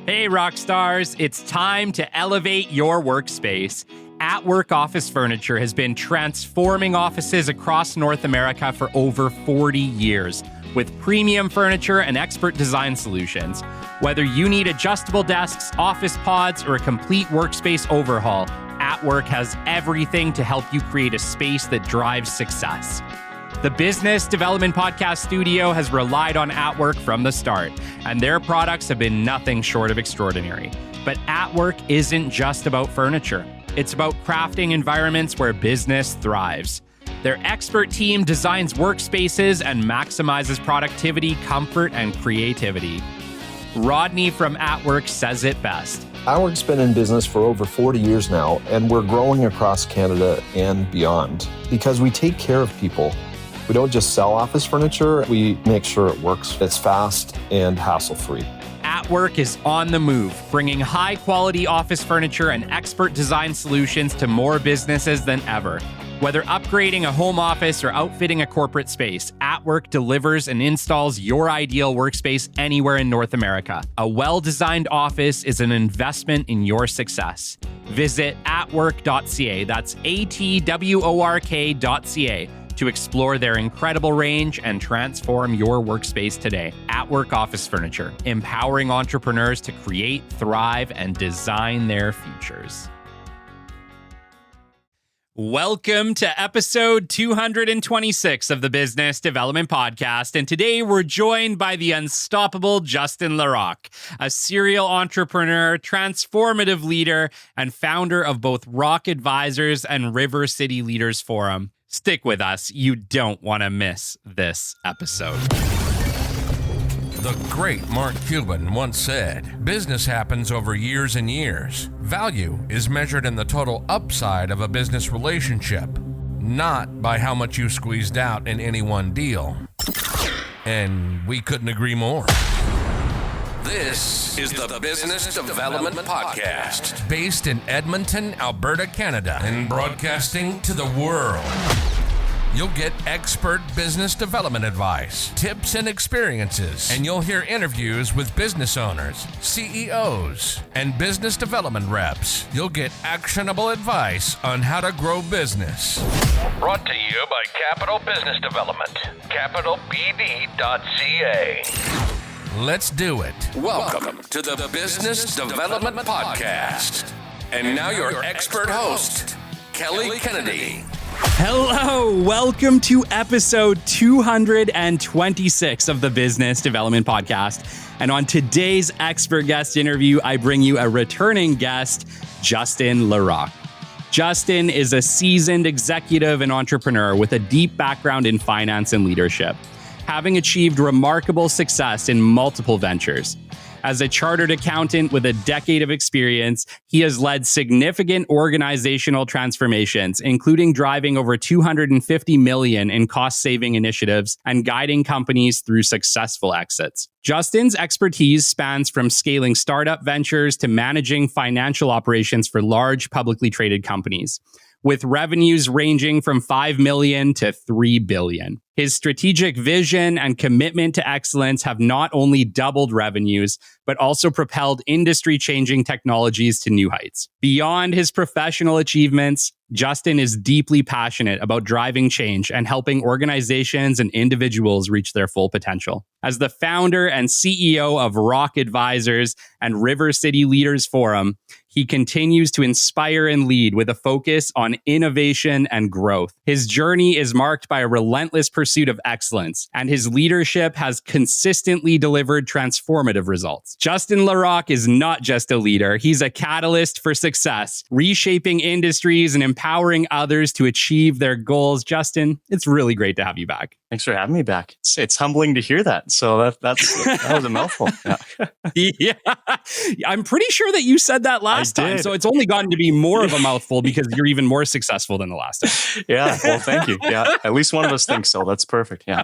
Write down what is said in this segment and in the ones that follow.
Hey, rock stars, it's time to elevate your workspace. At Work Office Furniture has been transforming offices across North America for over 40 years with premium furniture and expert design solutions. Whether you need adjustable desks, office pods, or a complete workspace overhaul, At Work has everything to help you create a space that drives success. The Business Development Podcast Studio has relied on At Work from the start, and their products have been nothing short of extraordinary. But At Work isn't just about furniture. It's about crafting environments where business thrives. Their expert team designs workspaces and maximizes productivity, comfort, and creativity. Rodney from At Work says it best. At Work's been in business for over 40 years now, and we're growing across Canada and beyond because we take care of people. We don't just sell office furniture, we make sure it works. It's fast and hassle-free. At Work is on the move, bringing high-quality office furniture and expert design solutions to more businesses than ever. Whether upgrading a home office or outfitting a corporate space, At Work delivers and installs your ideal workspace anywhere in North America. A well-designed office is an investment in your success. Visit atwork.ca, that's atwork.ca, to explore their incredible range and transform your workspace today. At Work Office Furniture, empowering entrepreneurs to create, thrive, and design their futures. Welcome to episode 226 of the Business Development Podcast. And today we're joined by the unstoppable Justin LaRocque, a serial entrepreneur, transformative leader, and founder of both Rock Advisors and River City Leaders Forum. Stick with us. You don't want to miss this episode. The great Mark Cuban once said, "Business happens over years and years. Value is measured in the total upside of a business relationship, not by how much you squeezed out in any one deal." And we couldn't agree more. This is the Business Development Podcast, based in Edmonton, Alberta, Canada, and broadcasting to the world. You'll get expert business development advice, tips and experiences, and you'll hear interviews with business owners, CEOs, and business development reps. You'll get actionable advice on how to grow business. Brought to you by Capital Business Development, capitalbd.ca. Let's do it. Welcome to the Business Development Podcast. And now your expert host, Kelly Kennedy. Hello, welcome to episode 226 of the Business Development Podcast. And on today's expert guest interview, I bring you a returning guest, Justin LaRocque. Justin is a seasoned executive and entrepreneur with a deep background in finance and leadership, having achieved remarkable success in multiple ventures. As a chartered accountant with a decade of experience, he has led significant organizational transformations, including driving over $250 million in cost-saving initiatives and guiding companies through successful exits. Justin's expertise spans from scaling startup ventures to managing financial operations for large publicly traded companies, with revenues ranging from $5 million to $3 billion. His strategic vision and commitment to excellence have not only doubled revenues, but also propelled industry-changing technologies to new heights. Beyond his professional achievements, Justin is deeply passionate about driving change and helping organizations and individuals reach their full potential. As the founder and CEO of Rock Advisors and River City Leaders Forum, he continues to inspire and lead with a focus on innovation and growth. His journey is marked by a relentless pursuit of excellence, and his leadership has consistently delivered transformative results. Justin LaRocque is not just a leader, he's a catalyst for success, reshaping industries and empowering others to achieve their goals. Justin, it's really great to have you back. Thanks for having me back. It's humbling to hear that. So that was a mouthful. Yeah. I'm pretty sure that you said that last time. So it's only gotten to be more of a mouthful because you're even more successful than the last time. Yeah. Well, thank you. Yeah. At least one of us thinks so. That's perfect. Yeah.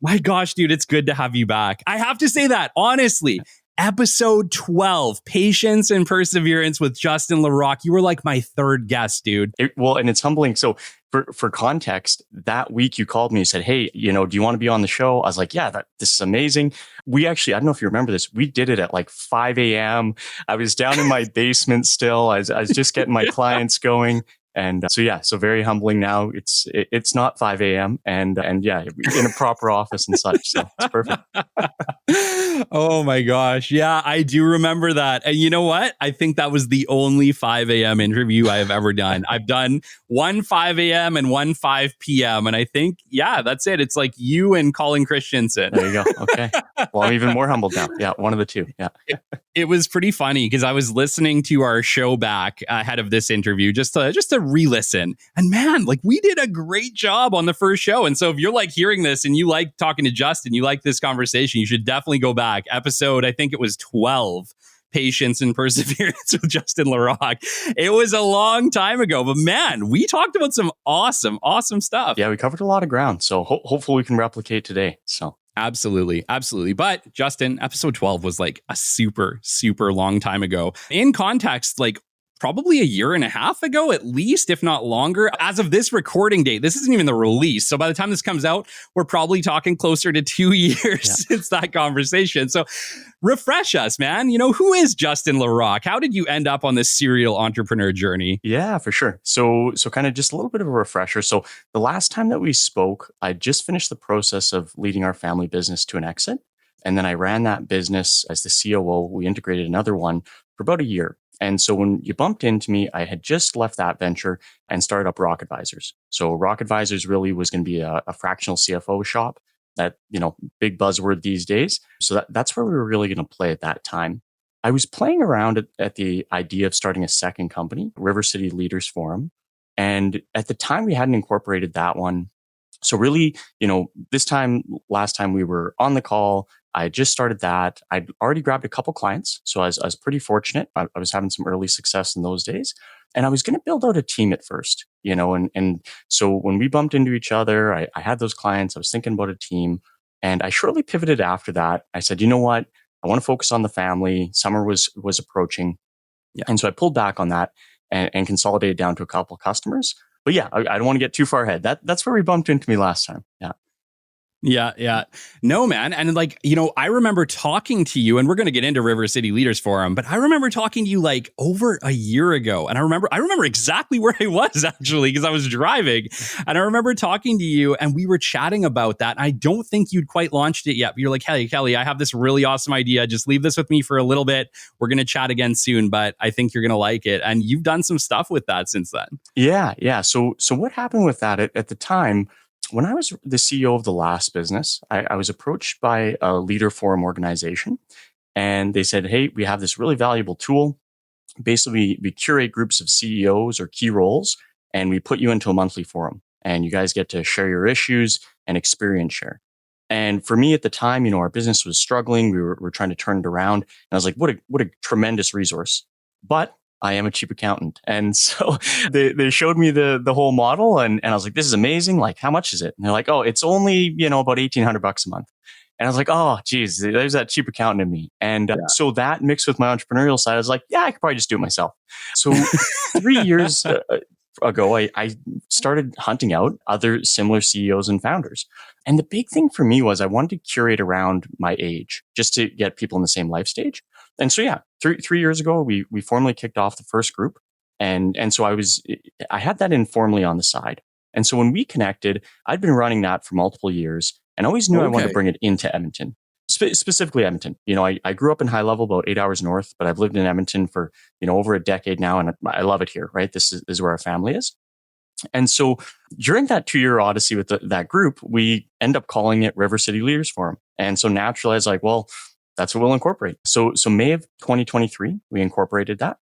My gosh, dude, it's good to have you back. I have to say that, honestly, Episode 12, Patience and Perseverance with Justin LaRocque. You were like my third guest, dude. And it's humbling. So for context, that week you called me and said, hey, do you want to be on the show? I was like, yeah, this is amazing. We actually, I don't know if you remember this, we did it at like 5 a.m. I was down in my basement still. I was just getting my clients going. And so very humbling now. It's not 5 a.m. and yeah, in a proper office and such. So it's perfect. Oh my gosh. Yeah, I do remember that. And you know what? I think that was the only 5 a.m. interview I have ever done. I've done one 5 a.m. and one 5 p.m. And I think, yeah, that's it. It's like you and Colin Christensen. There you go. Okay. Well, I'm even more humbled now. Yeah, one of the two. Yeah. It was pretty funny because I was listening to our show back ahead of this interview just to re-listen. And man, like we did a great job on the first show. And so if you're like hearing this and you like talking to Justin, you like this conversation, you should definitely go back. Episode, I think it was 12, Patience and Perseverance with Justin LaRocque. It was a long time ago, but man, we talked about some awesome stuff. Yeah, we covered a lot of ground. So hopefully we can replicate today. So Absolutely. But Justin, episode 12 was like a super long time ago. In context, like probably a year and a half ago, at least, if not longer. As of this recording date, this isn't even the release. So by the time this comes out, we're probably talking closer to 2 years since that conversation. So refresh us, man. Who is Justin LaRocque? How did you end up on this serial entrepreneur journey? Yeah, for sure. So kind of just a little bit of a refresher. So the last time that we spoke, I just finished the process of leading our family business to an exit. And then I ran that business as the COO. We integrated another one for about a year. And so when you bumped into me, I had just left that venture and started up Rock Advisors. So Rock Advisors really was going to be a fractional CFO shop that, big buzzword these days. So that's where we were really going to play at that time. I was playing around at the idea of starting a second company, River City Leaders Forum. And at the time we hadn't incorporated that one. So really, last time we were on the call, I just started that. I'd already grabbed a couple clients. So I was pretty fortunate. I was having some early success in those days. And I was going to build out a team at first, and so when we bumped into each other, I had those clients. I was thinking about a team. And I shortly pivoted after that. I said, you know what? I want to focus on the family. Summer was approaching. Yeah. And so I pulled back on that and consolidated down to a couple of customers. But yeah, I don't want to get too far ahead. That's where we bumped into me last time. Yeah. Yeah. No, man. And I remember talking to you, and we're going to get into River City Leaders Forum, but I remember talking to you like over a year ago. And I remember exactly where I was actually, because I was driving, and I remember talking to you and we were chatting about that. I don't think you'd quite launched it yet, but you're like, hey, Kelly, I have this really awesome idea. Just leave this with me for a little bit. We're going to chat again soon, but I think you're going to like it. And you've done some stuff with that since then. Yeah. So what happened with that at the time? When I was the CEO of the last business, I was approached by a leader forum organization, and they said, hey, we have this really valuable tool. Basically, we curate groups of CEOs or key roles, and we put you into a monthly forum, and you guys get to share your issues and experience share. And for me at the time, our business was struggling. We were trying to turn it around. And I was like, what a tremendous resource. But I am a cheap accountant. And so they showed me the whole model, and I was like, this is amazing. Like, how much is it? And they're like, oh, it's only, about $1,800 a month. And I was like, oh, geez, there's that cheap accountant in me. And so that mixed with my entrepreneurial side, I was like, yeah, I could probably just do it myself. So 3 years ago, I started hunting out other similar CEOs and founders. And the big thing for me was I wanted to curate around my age just to get people in the same life stage. And so, yeah, three years ago, we formally kicked off the first group. And so I had that informally on the side. And so when we connected, I'd been running that for multiple years and always knew I wanted to bring it into Edmonton, specifically Edmonton. I grew up in High Level, about 8 hours north, but I've lived in Edmonton for, over a decade now. And I love it here, right? This is where our family is. And so during that 2-year odyssey with that group, we end up calling it River City Leaders Forum. And so naturally I was like, well, that's what we'll incorporate. So May of 2023, we incorporated that.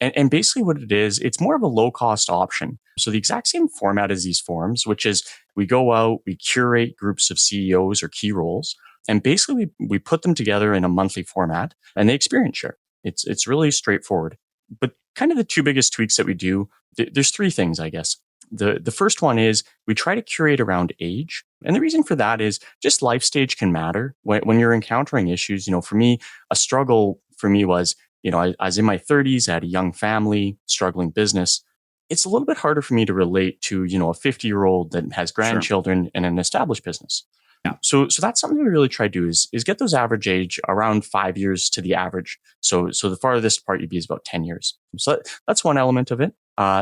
And basically what it is, it's more of a low cost option. So the exact same format as these forums, which is we go out, we curate groups of CEOs or key roles, and basically we put them together in a monthly format and they experience share. It's really straightforward. But kind of the two biggest tweaks that we do, there's three things, I guess. The first one is we try to curate around age And the reason for that is just life stage can matter. When you're encountering issues, for me, a struggle for me was, I was in my 30s, I had a young family, struggling business. It's a little bit harder for me to relate to, a 50-year-old that has grandchildren and an established business. Yeah. So that's something we really try to do is get those average age around 5 years to the average. So the farthest part you'd be is about 10 years. So that's one element of it.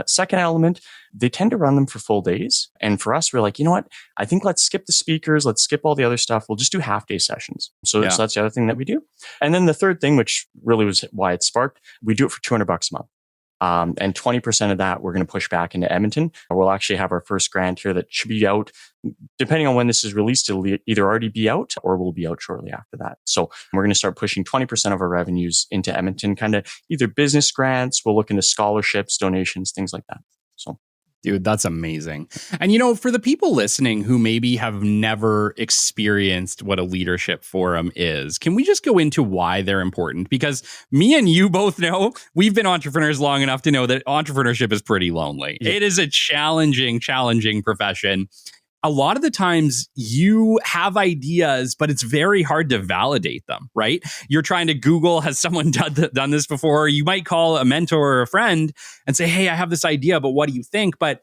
Second element, they tend to run them for full days. And for us, we're like, you know what? I think let's skip the speakers. Let's skip all the other stuff. We'll just do half-day sessions. So that's the other thing that we do. And then the third thing, which really was why it sparked, we do it for $200 a month. And 20% of that, we're going to push back into Edmonton. We'll actually have our first grant here that should be out. Depending on when this is released, it'll either already be out or will be out shortly after that. So we're going to start pushing 20% of our revenues into Edmonton, kind of either business grants. We'll look into scholarships, donations, things like that. So. Dude, that's amazing. And, for the people listening who maybe have never experienced what a leadership forum is, can we just go into why they're important? Because me and you both know, we've been entrepreneurs long enough to know that entrepreneurship is pretty lonely. Yeah. It is a challenging profession. A lot of the times you have ideas, but it's very hard to validate them, right? You're trying to Google, has someone done this before? You might call a mentor or a friend and say, hey, I have this idea, but what do you think? But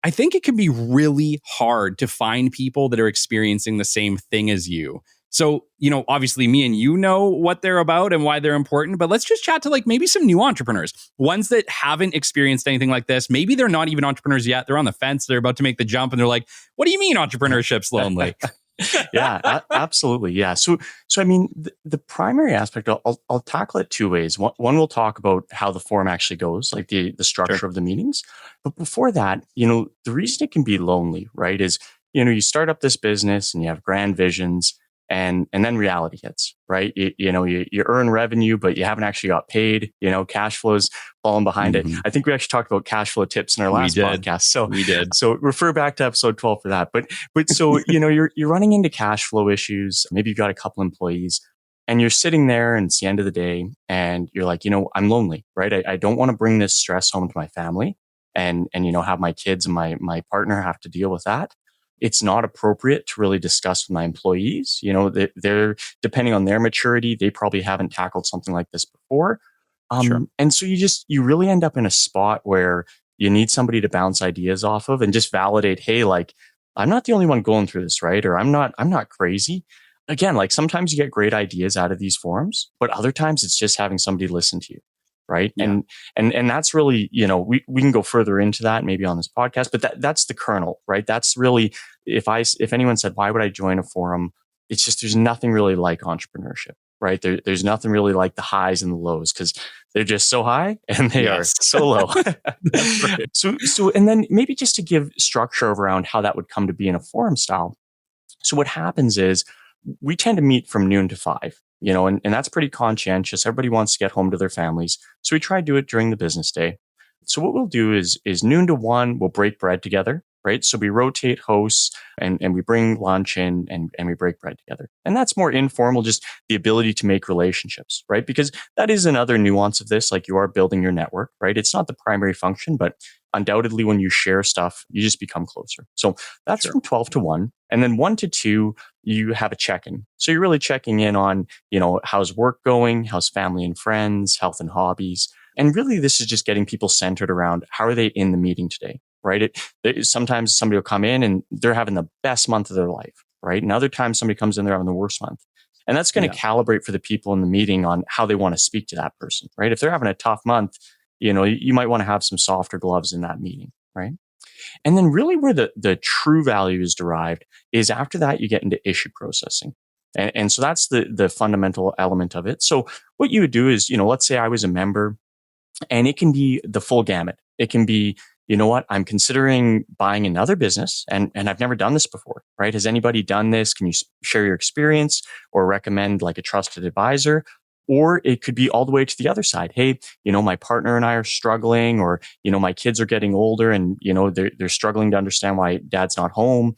I think it can be really hard to find people that are experiencing the same thing as you. So, obviously me and you know what they're about and why they're important, but let's just chat to maybe some new entrepreneurs, ones that haven't experienced anything like this. Maybe they're not even entrepreneurs yet. They're on the fence. They're about to make the jump and they're like, what do you mean entrepreneurship's lonely? Yeah, absolutely. Yeah. So I mean, the primary aspect, I'll tackle it two ways. One, we'll talk about how the forum actually goes, like the structure of the meetings. But before that, the reason it can be lonely, right, is, you start up this business and you have grand visions. And then reality hits, right? You earn revenue, but you haven't actually got paid. Cash flow's falling behind it. I think we actually talked about cash flow tips in our last podcast. So we did. So refer back to episode 12 for that. But so you're running into cash flow issues. Maybe you've got a couple employees, and you're sitting there, and it's the end of the day, and you're like, I'm lonely, right? I don't want to bring this stress home to my family, and have my kids and my partner have to deal with that. It's not appropriate to really discuss with my employees. They're depending on their maturity, they probably haven't tackled something like this before. And so you really end up in a spot where you need somebody to bounce ideas off of and just validate, hey, I'm not the only one going through this, right? Or I'm not crazy. Again, sometimes you get great ideas out of these forums, but other times it's just having somebody listen to you. Right. Yeah. And that's really, we can go further into that maybe on this podcast, but that's the kernel, right? That's really, if anyone said, why would I join a forum? It's just, there's nothing really like entrepreneurship, right? There's nothing really like the highs and the lows because they're just so high and they are so low. That's right. So, and then maybe just to give structure around how that would come to be in a forum style. So what happens is we tend to meet from noon to 5. And that's pretty conscientious. Everybody wants to get home to their families. So we try to do it during the business day. So what we'll do is noon to 1, we'll break bread together, right? So we rotate hosts and we bring lunch in and we break bread together. And that's more informal, just the ability to make relationships, right? Because that is another nuance of this. You are building your network, right? It's not the primary function, but undoubtedly when you share stuff, you just become closer. So that's from 12 to 1. And then 1 to 2, you have a check-in. So you're really checking in on, how's work going? How's family and friends, health and hobbies? And really, this is just getting people centered around how are they in the meeting today, right? Sometimes somebody will come in and they're having the best month of their life, right? And other times somebody comes in, they're having the worst month. And that's going to calibrate for the people in the meeting on how they want to speak to that person, right? If they're having a tough month, you might want to have some softer gloves in that meeting, right? And then really where the true value is derived is after that, you get into issue processing. And so that's the fundamental element of it. So what you would do is, let's say I was a member and it can be the full gamut. It can be, I'm considering buying another business and I've never done this before, right? Has anybody done this? Can you share your experience or recommend a trusted advisor? Or it could be all the way to the other side. Hey, my partner and I are struggling, or, my kids are getting older and, they're struggling to understand why dad's not home,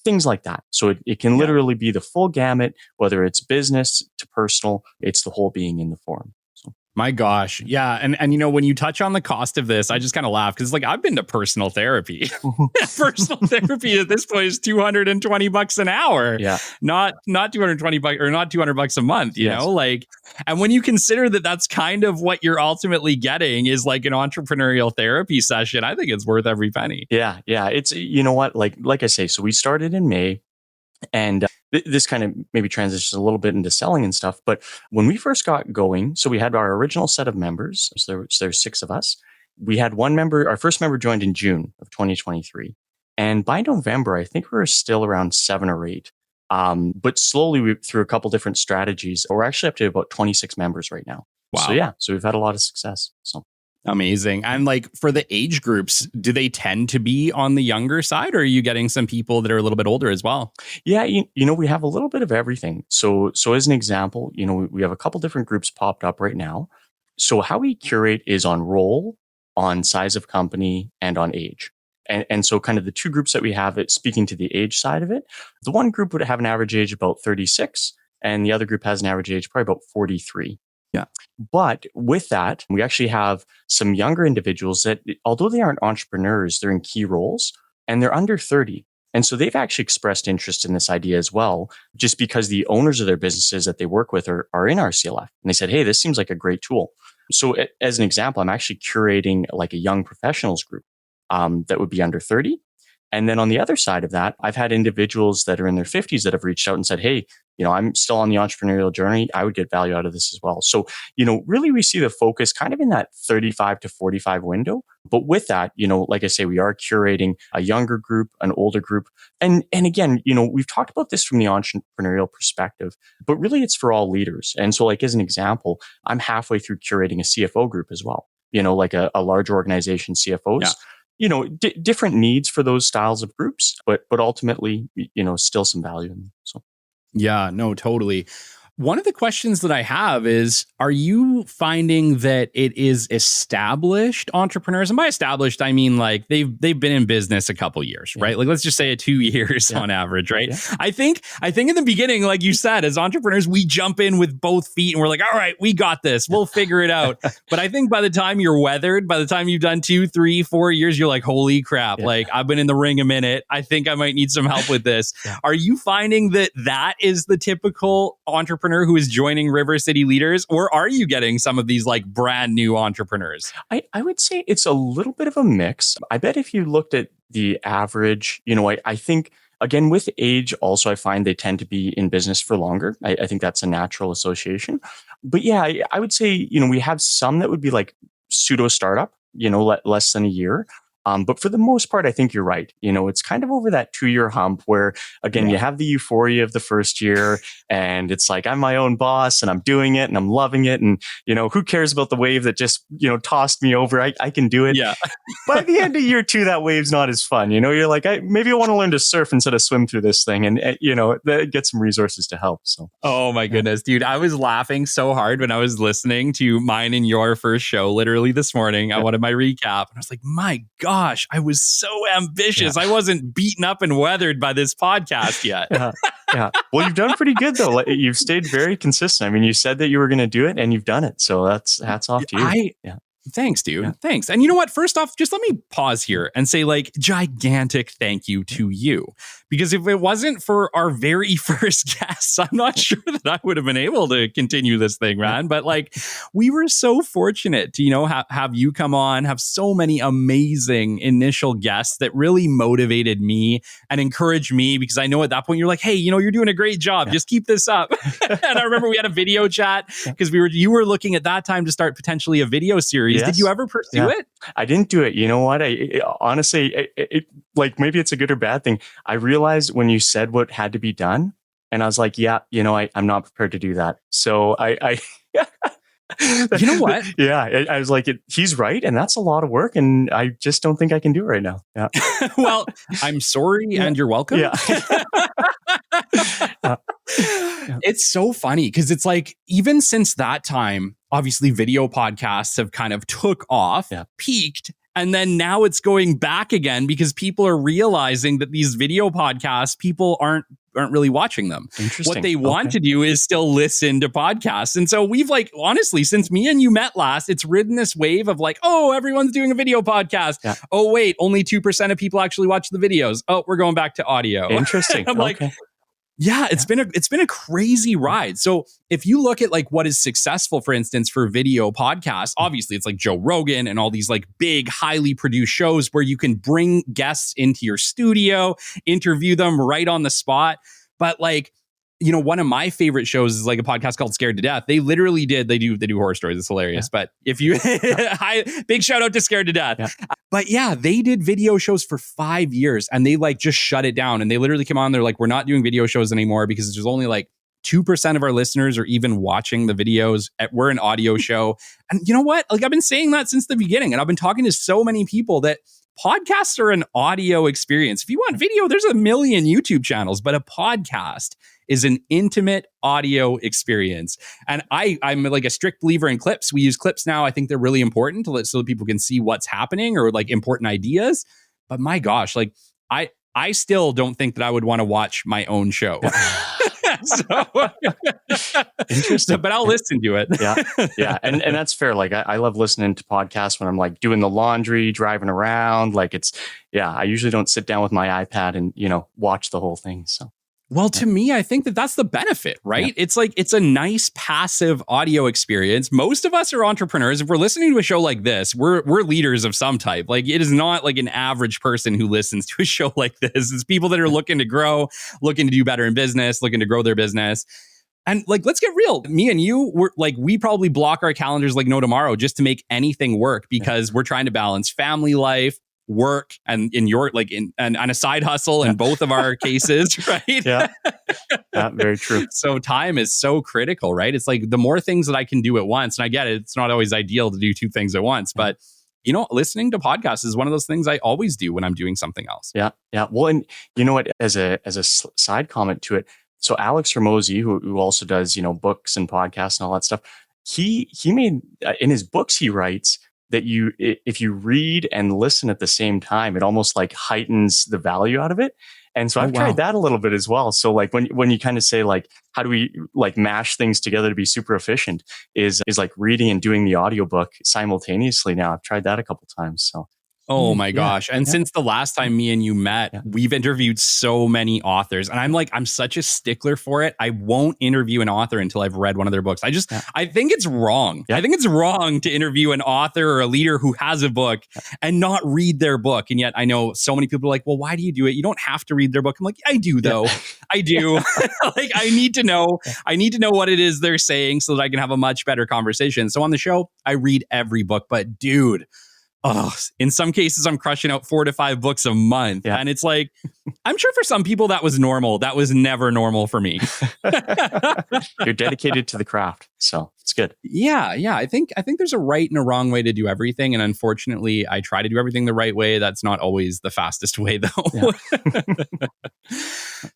things like that. So it can literally be the full gamut, whether it's business to personal, it's the whole being in the forum. So. My gosh. Yeah. And when you touch on the cost of this, I just kind of laugh because I've been to personal therapy. Personal therapy at this point is $220 an hour. Yeah. Not $220 or not $200 a month, you know? And when you consider that that's kind of what you're ultimately getting is an entrepreneurial therapy session, I think it's worth every penny. Yeah. Yeah. It's, you know what, like I say, so we started in May. And this kind of maybe transitions a little bit into selling and stuff. But when we first got going, so we had our original set of members. So there's 6 of us. We had one member, our first member joined in June of 2023. And by November, I think we were still around 7 or 8. But slowly, through a couple different strategies, we're actually up to about 26 members right now. Wow. So we've had a lot of success. So. Amazing. And for the age groups, do they tend to be on the younger side, or are you getting some people that are a little bit older as well? Yeah, we have a little bit of everything. So as an example, we have a couple different groups popped up right now. So how we curate is on role, on size of company, and on age. And so kind of the 2 groups that we have, speaking to the age side of it, the one group would have an average age of about 36, and the other group has an average age probably about 43. Yeah. But with that, we actually have some younger individuals that, although they aren't entrepreneurs, they're in key roles and they're under 30. And so they've actually expressed interest in this idea as well, just because the owners of their businesses that they work with are in our CLF. And they said, hey, this seems like a great tool. So as an example, I'm actually curating a young professionals group that would be under 30. And then on the other side of that, I've had individuals that are in their 50s that have reached out and said, hey, I'm still on the entrepreneurial journey. I would get value out of this as well. So, really we see the focus kind of in that 35 to 45 window. But with that, like I say, we are curating a younger group, an older group. And again, we've talked about this from the entrepreneurial perspective, but really it's for all leaders. And so as an example, I'm halfway through curating a CFO group as well, a large organization CFOs. Yeah. Different needs for those styles of groups, but ultimately, still some value in them. So. Yeah, no, totally. One of the questions that I have is, are you finding that it is established entrepreneurs? And by established, I mean they've been in business a couple years, right? Let's just say 2 years on average, right? Yeah. I think in the beginning, like you said, as entrepreneurs, we jump in with both feet and we're like, all right, we got this. We'll figure it out. But I think by the time you're weathered, by the time you've done 2, 3, 4 years, you're like, holy crap, I've been in the ring a minute. I think I might need some help with this. Yeah. Are you finding that is the typical entrepreneur who is joining River City Leaders, or are you getting some of these brand new entrepreneurs? I would say it's a little bit of a mix. I bet if you looked at the average, I think, again, with age also, I find they tend to be in business for longer. I think that's a natural association. But yeah, I would say, we have some that would be pseudo startup, less than a year. But for the most part, I think you're right. It's kind of over that 2-year hump where, again, you have the euphoria of the first year and it's I'm my own boss and I'm doing it and I'm loving it. And, who cares about the wave that just, tossed me over? I can do it. Yeah. By the end of year 2, that wave's not as fun. You're maybe I want to learn to surf instead of swim through this thing and, get some resources to help. So. Oh my goodness, dude. I was laughing so hard when I was listening to mine and your first show, literally this morning. I wanted my recap and I was like, my God. Gosh, I was so ambitious. Yeah. I wasn't beaten up and weathered by this podcast yet. Yeah. Well, you've done pretty good though. You've stayed very consistent. I mean, you said that you were going to do it and you've done it. So hats off to you. Thanks, dude. Yeah. Thanks. And you know what? First off, just let me pause here and say gigantic thank you to you. Because if it wasn't for our very first guests, I'm not sure that I would have been able to continue this thing, man. But we were so fortunate to, have you come on, have so many amazing initial guests that really motivated me and encouraged me, because I know at that point you're like, hey, you're doing a great job. Just keep this up. And I remember we had a video chat because you were looking at that time to start potentially a video series. Yes. Did you ever pursue it? I didn't do it. You know what? Honestly, maybe it's a good or bad thing. I realized when you said what had to be done, and I was like, yeah, I'm not prepared to do that. So I you know what? Yeah, I was like, he's right, and that's a lot of work, and I just don't think I can do it right now. Yeah. Well, I'm sorry, and you're welcome. Yeah. It's so funny because it's even since that time, obviously video podcasts have kind of took off, peaked, and then now it's going back again because people are realizing that these video podcasts, people aren't aren't really watching them. Interesting. What they want to do is still listen to podcasts. And so we've like, honestly, since me and you met last, it's ridden this wave of like, oh, everyone's doing a video podcast. Yeah. Oh, wait, only 2% of people actually watch the videos. Oh, we're going back to audio. Interesting. I'm like, yeah, it's been a crazy ride. So if you look at like what is successful, for instance, for video podcasts, obviously it's like Joe Rogan and all these like big, highly produced shows where you can bring guests into your studio, interview them right on the spot. But like, you know, one of my favorite shows is like a podcast called Scared to Death. They literally they do horror stories. It's hilarious. Yeah. But if you, big shout out to Scared to Death. Yeah. But yeah, they did video shows for 5 years and they like just shut it down. And they literally came on, they're like, we're not doing video shows anymore because there's only like 2% of our listeners are even watching the videos. We're an audio show. And you know what? Like I've been saying that since the beginning. And I've been talking to so many people that podcasts are an audio experience. If you want video, there's a million YouTube channels, but a podcast is an intimate audio experience. And I'm like a strict believer in clips. We use clips now. I think they're really important so that people can see what's happening or like important ideas. But my gosh, like I still don't think that I would want to watch my own show. Interesting. But I'll listen to it. Yeah. And that's fair. Like I love listening to podcasts when I'm like doing the laundry, driving around. Like I usually don't sit down with my iPad and, you know, watch the whole thing. So. Well, to me, I think that that's the benefit, right? Yeah. It's like, it's a nice passive audio experience. Most of us are entrepreneurs. If we're listening to a show like this, we're leaders of some type. Like it is not like an average person who listens to a show like this. It's people that are looking to grow, looking to do better in business, looking to grow their business. And like, let's get real. Me and you, we probably block our calendars like no tomorrow just to make anything work because we're trying to balance family life, work, and and a side hustle in both of our cases, right? Yeah, very true. So time is so critical, right? It's like the more things that I can do at once, and I get it, it's not always ideal to do two things at once, but you know, listening to podcasts is one of those things I always do when I'm doing something else. Yeah. Well, and you know what? As a side comment to it, so Alex Hormozi, who also does, you know, books and podcasts and all that stuff, he made in his books he writes that if you read and listen at the same time, it almost like heightens the value out of it. And so I've tried that a little bit as well. So like when you kind of say like, how do we like mash things together to be super efficient is like reading and doing the audiobook simultaneously now. I've tried that a couple times. So. Oh my gosh. And since the last time me and you met, we've interviewed so many authors. And I'm such a stickler for it. I won't interview an author until I've read one of their books. I think it's wrong. I think it's wrong to interview an author or a leader who has a book and not read their book. And yet I know so many people are like, well, why do you do it? You don't have to read their book. I'm like, I do though. I do. Like I need to know what it is they're saying so that I can have a much better conversation. So on the show, I read every book, but dude, in some cases, I'm crushing out 4 to 5 books a month. Yeah. And it's like, I'm sure for some people that was normal. That was never normal for me. You're dedicated to the craft. So it's good. Yeah. I think there's a right and a wrong way to do everything. And unfortunately, I try to do everything the right way. That's not always the fastest way, though. Yeah.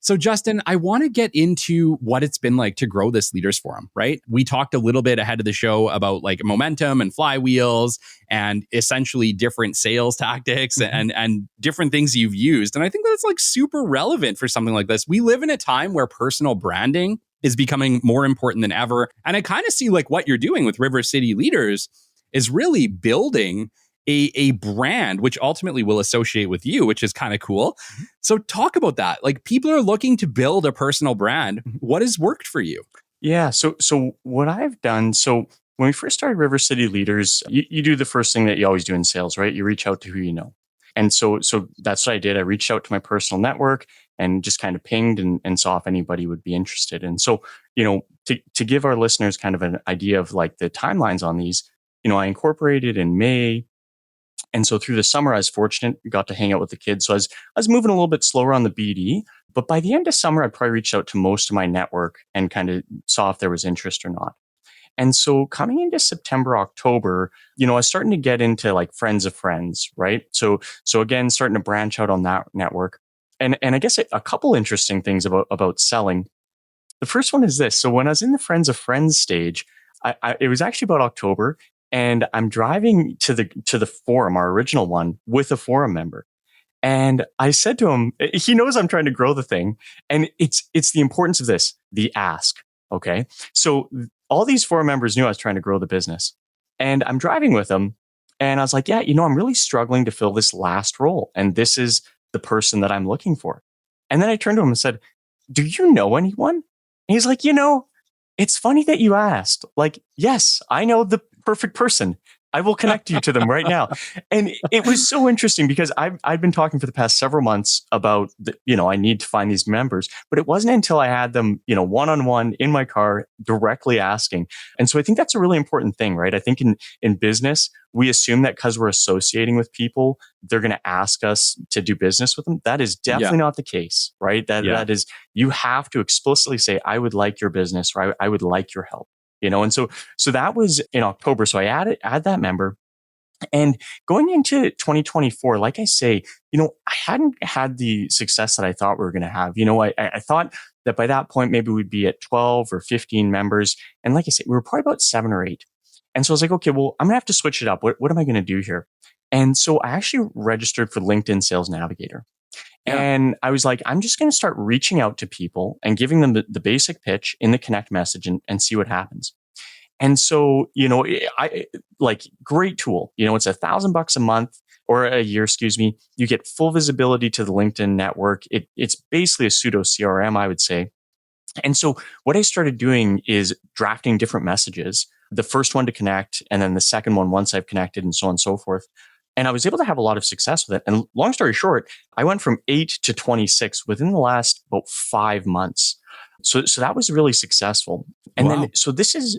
So, Justin, I want to get into what it's been like to grow this Leaders Forum, right? We talked a little bit ahead of the show about like momentum and flywheels and essentially different sales tactics and different things you've used. And I think that's like super relevant for something like this. We live in a time where personal branding is becoming more important than ever. And I kind of see like what you're doing with River City Leaders is really building a brand, which ultimately will associate with you, which is kind of cool. So talk about that. Like people are looking to build a personal brand. What has worked for you? Yeah. So what I've done, so when we first started River City Leaders, you do the first thing that you always do in sales, right? You reach out to who you know. And so that's what I did. I reached out to my personal network and just kind of pinged and saw if anybody would be interested. And so, you know, to give our listeners kind of an idea of like the timelines on these, you know, I incorporated in May. And so through the summer, I was fortunate, got to hang out with the kids. So I was moving a little bit slower on the BD, but by the end of summer, I probably reached out to most of my network and kind of saw if there was interest or not. And so coming into September, October, you know, I was starting to get into like friends of friends, right? So again, starting to branch out on that network. And I guess a couple interesting things about selling. The first one is this. So when I was in the friends of friends stage, it was actually about October. And I'm driving to the forum, our original one, with a forum member. And I said to him, he knows I'm trying to grow the thing. And it's the importance of this, the ask. Okay. So all these forum members knew I was trying to grow the business. And I'm driving with them. And I was like, yeah, I'm really struggling to fill this last role. And this is the person that I'm looking for. And then I turned to him and said, do you know anyone? And he's like, it's funny that you asked. Like, yes, I know the perfect person. I will connect you to them right now. And it was so interesting because I've been talking for the past several months about, I need to find these members, but it wasn't until I had them, one-on-one in my car directly asking. And so I think that's a really important thing, right? I think in business, we assume that because we're associating with people, they're going to ask us to do business with them. That is definitely not the case, right? That is, you have to explicitly say, I would like your business, or I would like your help. And so that was in October. So I add that member. And going into 2024, like I say, I hadn't had the success that I thought we were going to have. I thought that by that point, maybe we'd be at 12 or 15 members. And like I said, we were probably about 7 or 8. And so I was like, okay, well, I'm going to have to switch it up. What am I going to do here? And so I actually registered for LinkedIn Sales Navigator. Yeah. And I was like, I'm just going to start reaching out to people and giving them the basic pitch in the connect message and see what happens. And so, I like great tool. It's $1,000 a month or a year, You get full visibility to the LinkedIn network. It's basically a pseudo CRM, I would say. And so what I started doing is drafting different messages, the first one to connect, and then the second one once I've connected, and so on and so forth. And I was able to have a lot of success with it. And long story short, I went from 8 to 26 within the last about 5 months. So that was really successful. And wow. Then, so this is,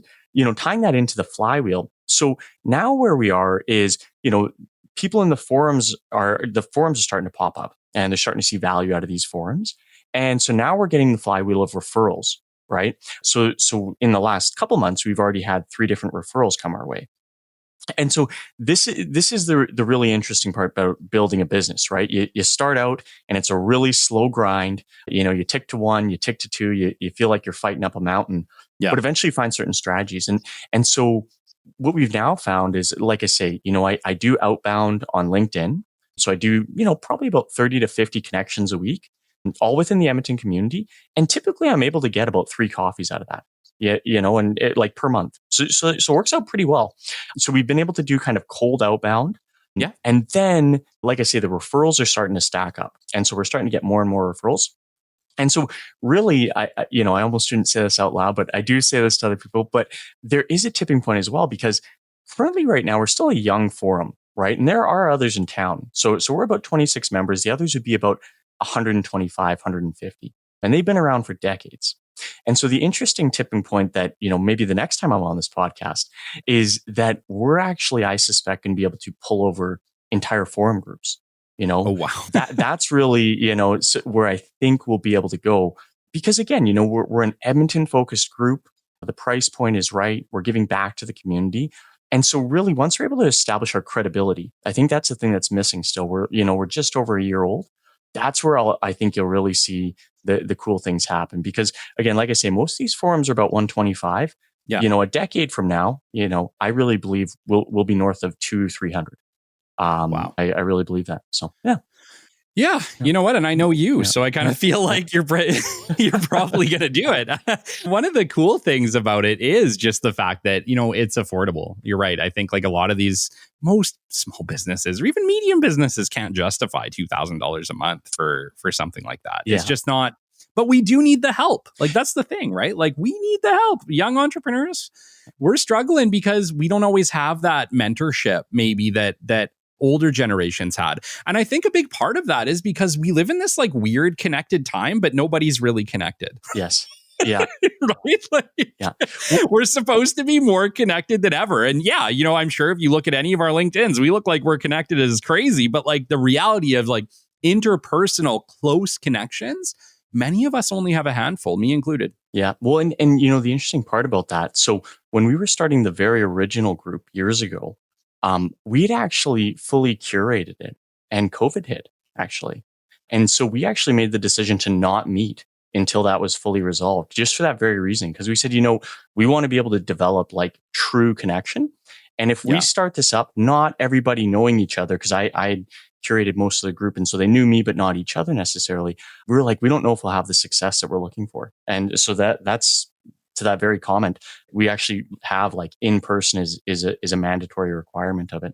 tying that into the flywheel. So now where we are is, people in the forums are starting to pop up and they're starting to see value out of these forums. And so now we're getting the flywheel of referrals, right? So in the last couple months, we've already had 3 different referrals come our way. And so this is the really interesting part about building a business, right? You start out and it's a really slow grind. You tick to 1, you tick to 2, you feel like you're fighting up a mountain, but eventually you find certain strategies. And so what we've now found is, like I say, I do outbound on LinkedIn. So I do, probably about 30 to 50 connections a week, all within the Edmonton community. And typically I'm able to get about 3 coffees out of that. Yeah, and like per month. So it works out pretty well. So we've been able to do kind of cold outbound. Yeah. And then, like I say, the referrals are starting to stack up. And so we're starting to get more and more referrals. And so really, I almost shouldn't say this out loud, but I do say this to other people, but there is a tipping point as well, because currently right now, we're still a young forum, right? And there are others in town. So we're about 26 members. The others would be about 125, 150. And they've been around for decades. And so the interesting tipping point that, maybe the next time I'm on this podcast is that we're actually, I suspect, going to be able to pull over entire forum groups. Oh, wow. that's really, where I think we'll be able to go. Because again, we're an Edmonton focused group. The price point is right. We're giving back to the community. And so really, once we're able to establish our credibility, I think that's the thing that's missing still. We're just over a year old. That's where I think you'll really see the cool things happen. Because again, like I say, most of these forums are about 125. Yeah. A decade from now, I really believe we'll be north of 200-300. Wow. I really believe that. So, yeah. Yeah, you know what? And I know you, so I kind of feel like you're probably going to do it. One of the cool things about it is just the fact that, it's affordable. You're right. I think like a lot of most small businesses or even medium businesses can't justify $2,000 a month for something like that. Yeah. It's just not. But we do need the help. Like, that's the thing, right? Like, we need the help. Young entrepreneurs, we're struggling because we don't always have that mentorship maybe that older generations had. And I think a big part of that is because we live in this like weird connected time, but nobody's really connected. Yes. Yeah. Right? Like, yeah. We're supposed to be more connected than ever. And yeah, I'm sure if you look at any of our LinkedIn's, we look like we're connected as crazy, but like the reality of like interpersonal close connections, many of us only have a handful, me included. Yeah. Well, and the interesting part about that. So when we were starting the very original group years ago, we'd actually fully curated it and COVID hit actually. And so we actually made the decision to not meet until that was fully resolved, just for that very reason. Because we said, we want to be able to develop like true connection. And if we start this up, not everybody knowing each other, because I curated most of the group. And so they knew me, but not each other necessarily. We were like, we don't know if we'll have the success that we're looking for. And so that's to that very comment, we actually have like in person is a mandatory requirement of it.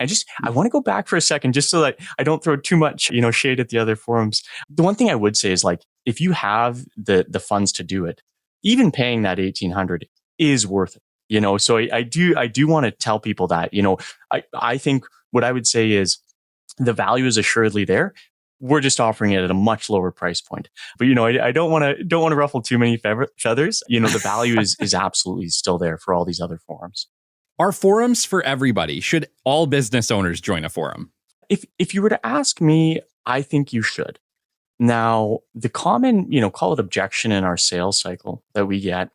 And just, I want to go back for a second, just so that I don't throw too much, shade at the other forums. The one thing I would say is like, if you have the funds to do it, even paying that 1,800 is worth it. So I do want to tell people that, I think what I would say is the value is assuredly there. We're just offering it at a much lower price point. But, I don't want to ruffle too many feathers. The value is absolutely still there for all these other forums. Are forums for everybody? Should all business owners join a forum? If you were to ask me, I think you should. Now, the common, call it objection in our sales cycle that we get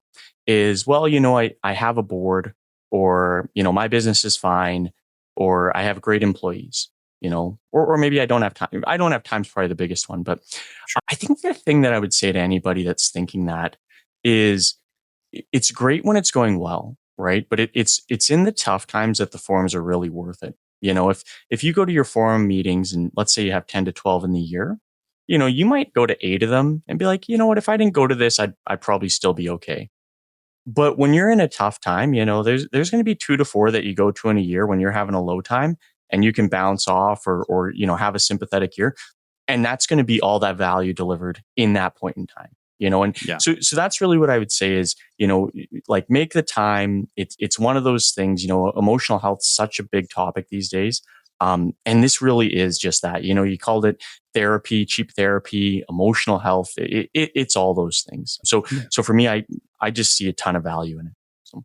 is, well, I have a board, or, my business is fine, or I have great employees, or maybe I don't have time. I don't have time is probably the biggest one. But sure. I think the thing that I would say to anybody that's thinking that is, it's great when it's going well, right? But it's in the tough times that the forums are really worth it. If you go to your forum meetings and let's say you have 10 to 12 in the year, you might go to 8 of them and be like, you know what, if I didn't go to this, I'd probably still be okay. But when you're in a tough time, there's going to be 2 to 4 that you go to in a year when you're having a low time, and you can bounce off or have a sympathetic year. And that's going to be all that value delivered in that point in time. So that's really what I would say is, like make the time. It's one of those things, emotional health is such a big topic these days. And this really is just that, you called it therapy, cheap therapy, emotional health. It's all those things. So for me, I just see a ton of value in it. So.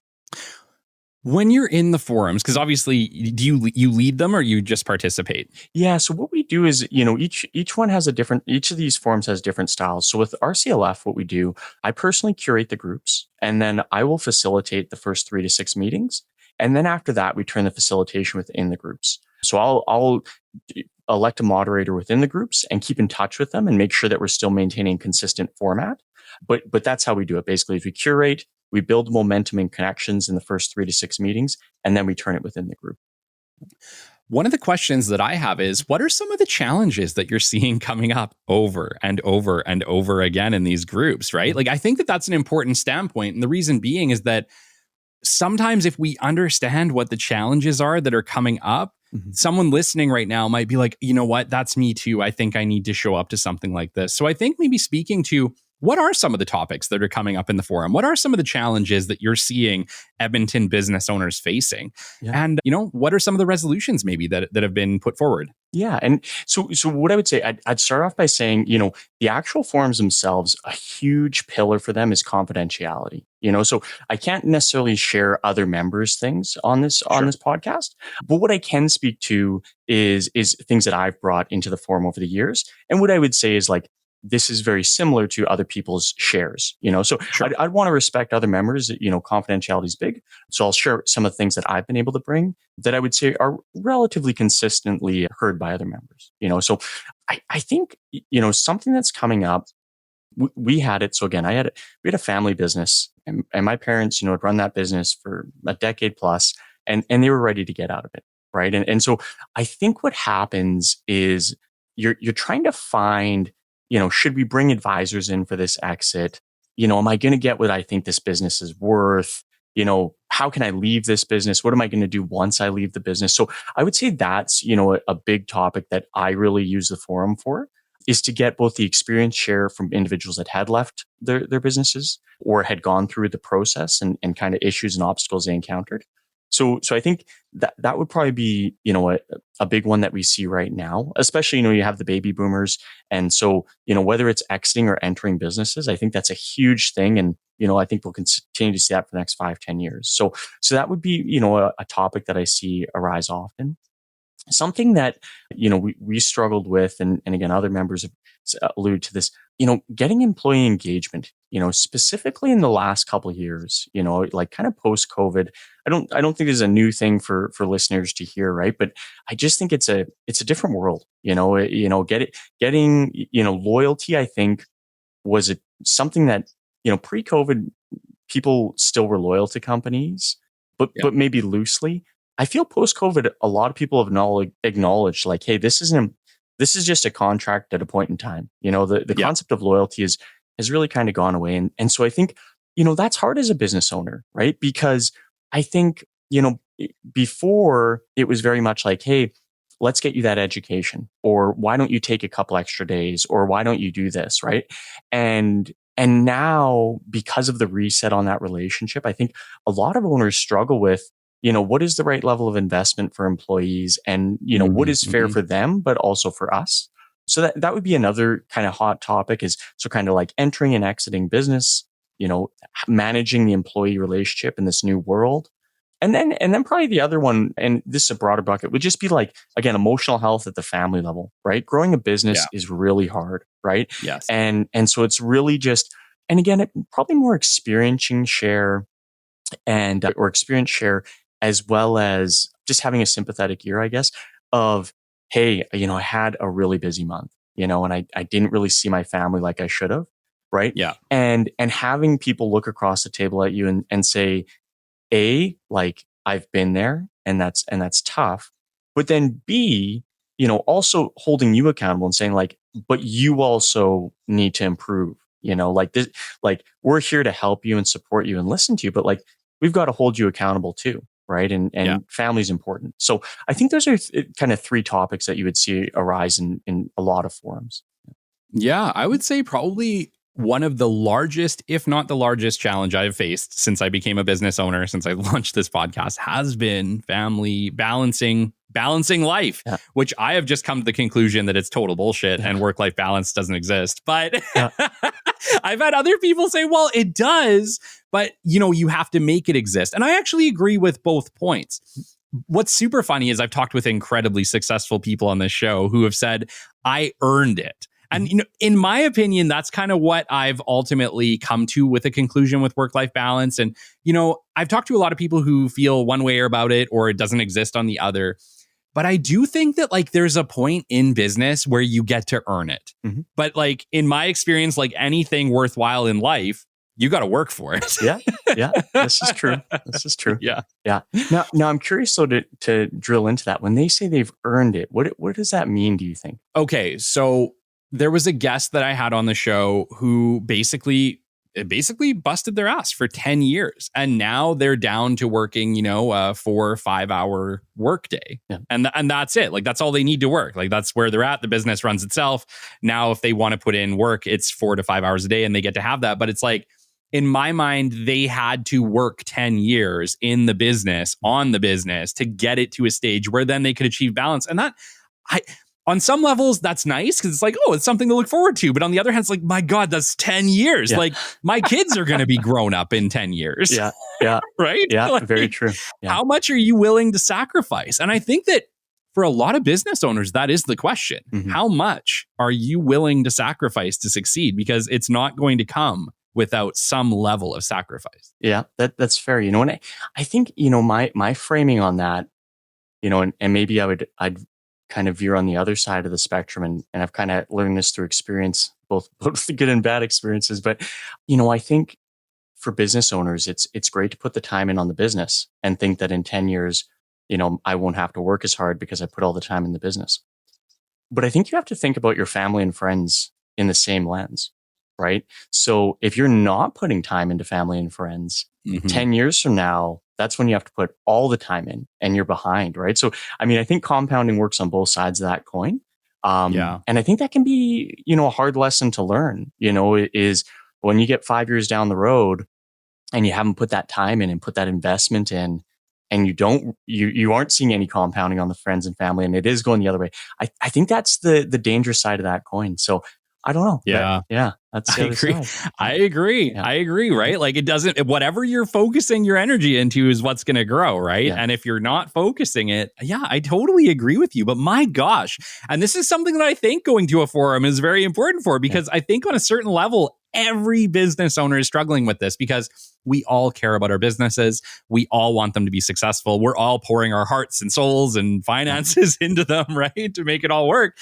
When you're in the forums, because obviously, do you lead them or you just participate? Yeah. So what we do is, each one has each of these forums has different styles. So with RCLF, what we do, I personally curate the groups, and then I will facilitate the first 3 to 6 meetings. And then after that, we turn the facilitation within the groups. So I'll elect a moderator within the groups and keep in touch with them and make sure that we're still maintaining consistent format. But that's how we do it. Basically, is we curate, we build momentum and connections in the first 3 to 6 meetings, and then we turn it within the group. One of the questions that I have is, what are some of the challenges that you're seeing coming up over and over and over again in these groups, right? Like, I think that that's an important standpoint. And the reason being is that sometimes if we understand what the challenges are that are coming up, someone listening right now might be like, you know what, that's me too. I think I need to show up to something like this. So I think maybe speaking to what are some of the topics that are coming up in the forum? What are some of the challenges that you're seeing Edmonton business owners facing? Yeah. And, what are some of the resolutions maybe that have been put forward? Yeah. And so what I would say, I'd start off by saying, the actual forums themselves, a huge pillar for them is confidentiality. So I can't necessarily share other members' things on this podcast, but what I can speak to is things that I've brought into the forum over the years. And what I would say is like, this is very similar to other people's shares, so sure. I'd want to respect other members. Confidentiality is big. So I'll share some of the things that I've been able to bring that I would say are relatively consistently heard by other members, so I think, something that's coming up, we had it. So again, we had a family business, and my parents, had run that business for a decade plus, and they were ready to get out of it. Right. And so I think what happens is you're trying to find, should we bring advisors in for this exit? Am I going to get what I think this business is worth? How can I leave this business? What am I going to do once I leave the business? So I would say that's, a big topic that I really use the forum for, is to get both the experience share from individuals that had left their businesses or had gone through the process and kind of issues and obstacles they encountered. So I think that would probably be, a big one that we see right now, especially, you have the baby boomers. And so, whether it's exiting or entering businesses, I think that's a huge thing. And, I think we'll continue to see that for the next 5-10 years. So that would be, a topic that I see arise often. Something that, we struggled with, and again, other members have alluded to this, getting employee engagement, specifically in the last couple of years, like kind of post-COVID. I don't think there's a new thing for listeners to hear, right? But I just think it's a different world, getting loyalty, I think was something that, pre-COVID, people still were loyal to companies, but maybe loosely. I feel post-COVID, a lot of people have acknowledged like, hey, this is just a contract at a point in time. The Yeah. concept of loyalty has really kind of gone away. And so I think, that's hard as a business owner, right? Because I think, before it was very much like, hey, let's get you that education, or why don't you take a couple extra days, or why don't you do this, right? And now, because of the reset on that relationship, I think a lot of owners struggle with, what is the right level of investment for employees, and, what is fair for them, but also for us. So that would be another kind of hot topic, is so kind of like entering and exiting business, managing the employee relationship in this new world. And then probably the other one, and this is a broader bucket, would just be like, again, emotional health at the family level, right? Growing a business is really hard, right? Yes. And so it's really just, and again, probably more experience share, or experience share, as well as just having a sympathetic ear, I guess, of, hey, I had a really busy month, and I didn't really see my family like I should have, right? Yeah. And having people look across the table at you and say, like, I've been there, and that's tough. But then B, also holding you accountable and saying like, but you also need to improve, like this, like, we're here to help you and support you and listen to you, but like, we've got to hold you accountable too. Right. And family's important. So I think those are kind of three topics that you would see arise in a lot of forums. Yeah, I would say probably one of the largest, if not the largest challenge I've faced since I became a business owner, since I launched this podcast, has been family balancing life, which I have just come to the conclusion that it's total bullshit and work-life balance doesn't exist. But I've had other people say, well, it does, but you have to make it exist. And I actually agree with both points. What's super funny is I've talked with incredibly successful people on this show who have said, I earned it. And, in my opinion, that's kind of what I've ultimately come to with a conclusion with work-life balance. And, I've talked to a lot of people who feel one way about it or it doesn't exist on the other. But I do think that like there's a point in business where you get to earn it. Mm-hmm. But like in my experience, like anything worthwhile in life, you got to work for it. Yeah. This is true. Yeah. Now I'm curious though to drill into that. When they say they've earned it, what does that mean, do you think? Okay, so there was a guest that I had on the show who basically busted their ass for 10 years. And now they're down to working, a 4 or 5 hour work day. Yeah. And that's it. Like, that's all they need to work. Like, that's where they're at. The business runs itself. Now, if they want to put in work, it's 4 to 5 hours a day and they get to have that. But it's like, in my mind, they had to work 10 years in the business, on the business, to get it to a stage where then they could achieve balance. And on some levels, that's nice because it's like, oh, it's something to look forward to. But on the other hand, it's like, my God, that's 10 years. Yeah. Like, my kids are going to be grown up in 10 years. Yeah. Right? Yeah, like, very true. Yeah. How much are you willing to sacrifice? And I think that for a lot of business owners, that is the question. Mm-hmm. How much are you willing to sacrifice to succeed? Because it's not going to come without some level of sacrifice. Yeah, that's fair. And I think, my framing on that, and maybe I'd kind of veer on the other side of the spectrum. And I've kind of learned this through experience, both the good and bad experiences. But, I think for business owners, it's great to put the time in on the business and think that in 10 years, I won't have to work as hard because I put all the time in the business. But I think you have to think about your family and friends in the same lens, right? So if you're not putting time into family and friends, 10 years from now, that's when you have to put all the time in and you're behind, right? So, I think compounding works on both sides of that coin. And I think that can be, a hard lesson to learn, is when you get 5 years down the road and you haven't put that time in and put that investment in, and you aren't seeing any compounding on the friends and family, and it is going the other way. I think that's the dangerous side of that coin. So I don't know. Yeah. That's I agree. I agree. Yeah. I agree. Right. Like, it doesn't, whatever you're focusing your energy into is what's going to grow. Right. Yeah. And if you're not focusing it, I totally agree with you. But my gosh. And this is something that I think going to a forum is very important for, because I think on a certain level, every business owner is struggling with this, because we all care about our businesses. We all want them to be successful. We're all pouring our hearts and souls and finances into them, right, to make it all work.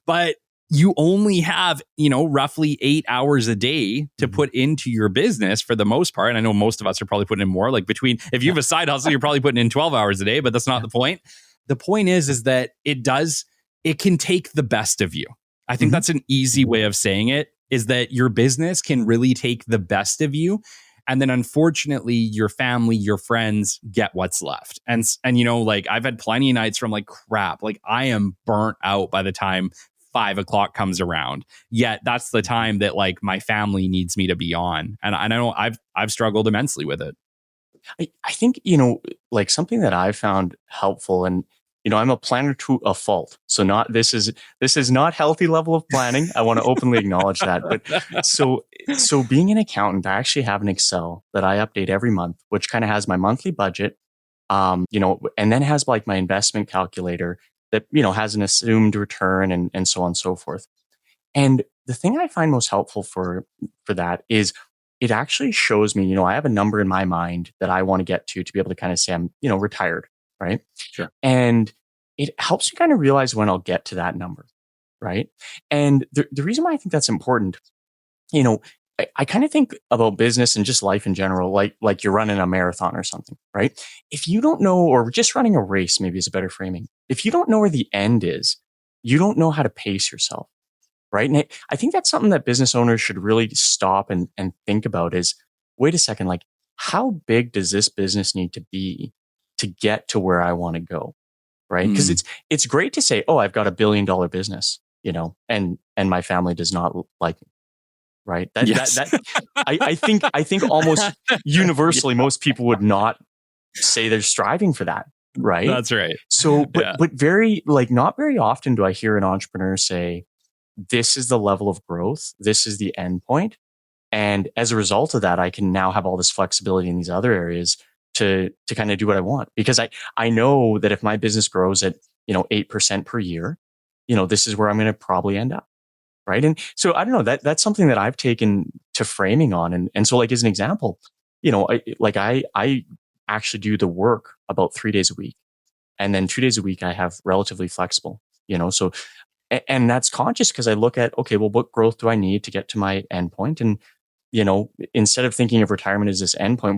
But you only have, roughly 8 hours a day to put into your business for the most part. And I know most of us are probably putting in more, like if you have a side hustle, you're probably putting in 12 hours a day, but that's not the point. The point is that it can take the best of you. I think that's an easy way of saying it, is that your business can really take the best of you. And then unfortunately, your family, your friends get what's left. And like I've had plenty of nights from like, crap, like I am burnt out by the time 5 o'clock comes around. Yet that's the time that like my family needs me to be on. And I know I've struggled immensely with it. I think, like something that I found helpful, and I'm a planner to a fault. So this is not healthy level of planning. I want to openly acknowledge that. But so being an accountant, I actually have an Excel that I update every month, which kind of has my monthly budget, and then has like my investment calculator that, has an assumed return and so on and so forth. And the thing I find most helpful for that is it actually shows me, I have a number in my mind that I want to get to be able to kind of say I'm, retired. Right. Sure. And it helps you kind of realize when I'll get to that number. Right. And the reason why I think that's important, I kind of think about business and just life in general, like you're running a marathon or something, right? If you don't know, or just running a race, maybe is a better framing. If you don't know where the end is, you don't know how to pace yourself, right? And I think that's something that business owners should really stop and think about is, wait a second, like how big does this business need to be to get to where I want to go, right? Because it's great to say, oh, I've got $1 billion business, and my family does not like me. Right. I think almost universally, most people would not say they're striving for that. Right. That's right. So, but not very often do I hear an entrepreneur say, this is the level of growth. This is the end point. And as a result of that, I can now have all this flexibility in these other areas to kind of do what I want. Because I know that if my business grows at, 8% per year, this is where I'm going to probably end up. Right. And so I don't know, that's something that I've taken to framing on. And so like, as an example, I actually do the work about 3 days a week. And then 2 days a week, I have relatively flexible, so, and that's conscious because I look at, okay, well, what growth do I need to get to my endpoint? And, instead of thinking of retirement as this endpoint,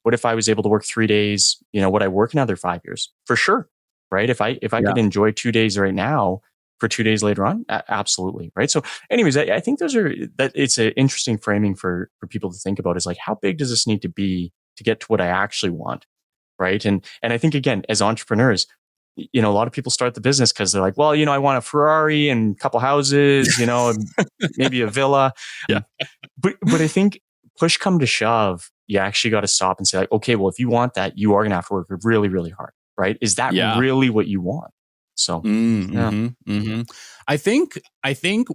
what if I was able to work 3 days, would I work another 5 years? For sure. Right. If I could enjoy 2 days right now, for 2 days later on? Absolutely. Right. So anyways, I think that it's an interesting framing for people to think about is like, how big does this need to be to get to what I actually want? Right. And I think again, as entrepreneurs, a lot of people start the business because they're like, well, I want a Ferrari and a couple houses, maybe a villa. Yeah. But I think push come to shove, you actually got to stop and say like, okay, well, if you want that, you are going to have to work really, really hard. Right. Is that really what you want? So, I think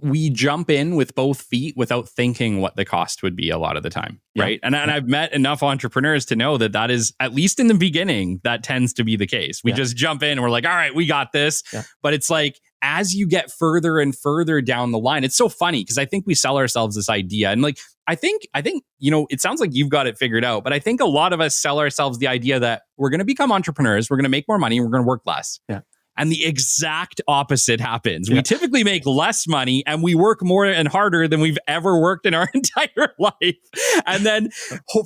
we jump in with both feet without thinking what the cost would be a lot of the time. Right. And I've met enough entrepreneurs to know that is, at least in the beginning, that tends to be the case. We just jump in and we're like, all right, we got this. Yeah. But it's like, as you get further and further down the line, it's so funny because I think we sell ourselves this idea. And like, I think, it sounds like you've got it figured out, but I think a lot of us sell ourselves the idea that we're going to become entrepreneurs. We're going to make more money. And we're going to work less. Yeah. And the exact opposite happens. Yeah. We typically make less money and we work more and harder than we've ever worked in our entire life. And then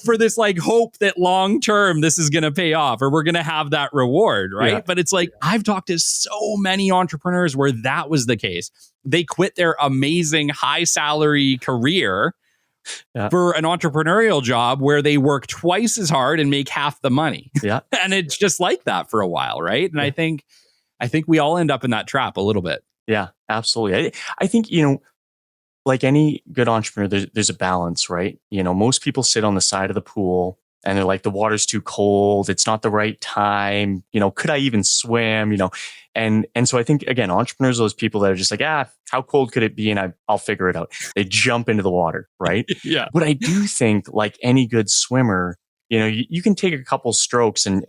for this like hope that long term, this is going to pay off or we're going to have that reward. Right. Yeah. But it's like, I've talked to so many entrepreneurs where that was the case. They quit their amazing high salary career for an entrepreneurial job where they work twice as hard and make half the money. Yeah. And it's just like that for a while. Right. And I think we all end up in that trap a little bit. Yeah, absolutely. I think, like any good entrepreneur, there's a balance, right? Most people sit on the side of the pool and they're like, the water's too cold. It's not the right time. Could I even swim? And so I think, again, entrepreneurs are those people that are just like, how cold could it be? And I'll figure it out. They jump into the water, right? Yeah. But I do think like any good swimmer, you can take a couple strokes and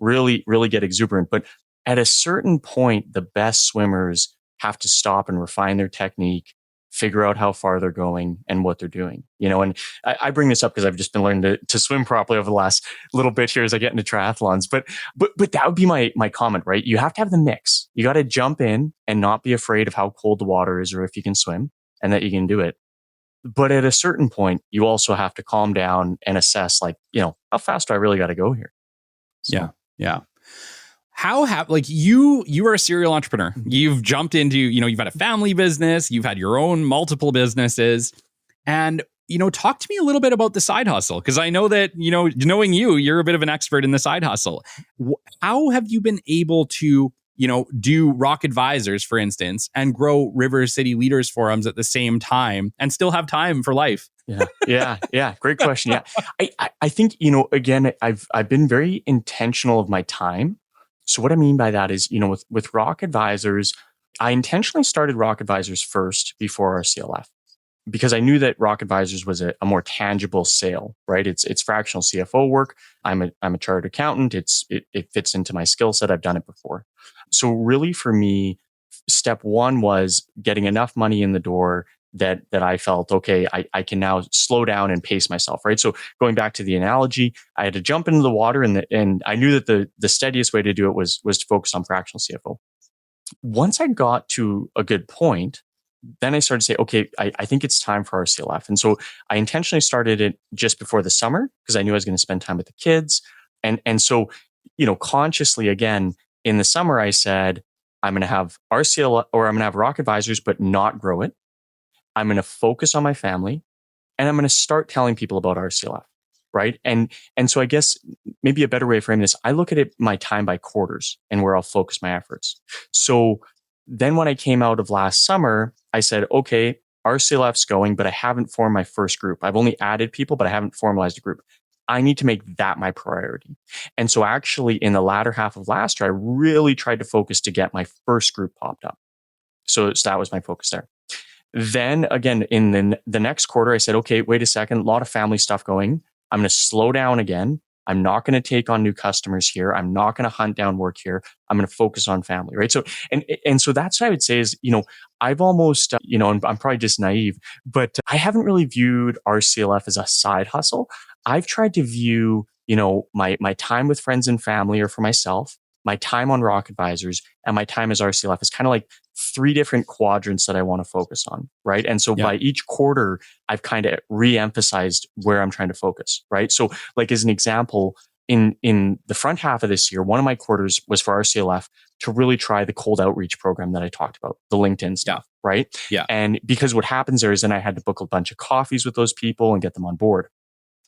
really, really get exuberant. But at a certain point, the best swimmers have to stop and refine their technique, figure out how far they're going and what they're doing. And I bring this up because I've just been learning to swim properly over the last little bit here as I get into triathlons. But that would be my comment, right? You have to have the mix. You got to jump in and not be afraid of how cold the water is or if you can swim and that you can do it. But at a certain point, you also have to calm down and assess, like, how fast do I really got to go here? So. Yeah. How have you are a serial entrepreneur. You've jumped into, you've had a family business, you've had your own multiple businesses. And, talk to me a little bit about the side hustle. Because I know that, knowing you're a bit of an expert in the side hustle. How have you been able to, do Rock Advisors, for instance, and grow River City Leaders Forums at the same time and still have time for life? Yeah. Great question. Yeah. I think, again, I've been very intentional of my time. So what I mean by that is, with Rock Advisors, I intentionally started Rock Advisors first before RCLF because I knew that Rock Advisors was a more tangible sale, right? It's fractional CFO work. I'm a chartered accountant. It fits into my skill set. I've done it before. So really for me, step one was getting enough money in the door that I felt, okay, I can now slow down and pace myself, right? So going back to the analogy, I had to jump into the water and I knew that the steadiest way to do it was to focus on fractional CFO. Once I got to a good point, then I started to say, okay, I think it's time for RCLF. And so I intentionally started it just before the summer because I knew I was going to spend time with the kids. And so, consciously again, in the summer, I said, I'm going to have RCLF or I'm going to have Rock Advisors, but not grow it. I'm going to focus on my family and I'm going to start telling people about RCLF, right? And so I guess maybe a better way of framing this, I look at it my time by quarters and where I'll focus my efforts. So then when I came out of last summer, I said, okay, RCLF's going, but I haven't formed my first group. I've only added people, but I haven't formalized a group. I need to make that my priority. And so actually in the latter half of last year, I really tried to focus to get my first group popped up. So that was my focus there. Then again, in the next quarter, I said, okay, wait a second, a lot of family stuff going. I'm going to slow down again. I'm not going to take on new customers here. I'm not going to hunt down work here. I'm going to focus on family, right? So, and so that's what I would say is, I've almost, and I'm probably just naive, but I haven't really viewed RCLF as a side hustle. I've tried to view, my time with friends and family or for myself, my time on Rock Advisors and my time as RCLF is kind of like 3 different quadrants that I want to focus on, right? And so by each quarter, I've kind of re-emphasized where I'm trying to focus, right? So like as an example, in the front half of this year, one of my quarters was for RCLF to really try the cold outreach program that I talked about, the LinkedIn stuff, right? Yeah. And because what happens there is then I had to book a bunch of coffees with those people and get them on board.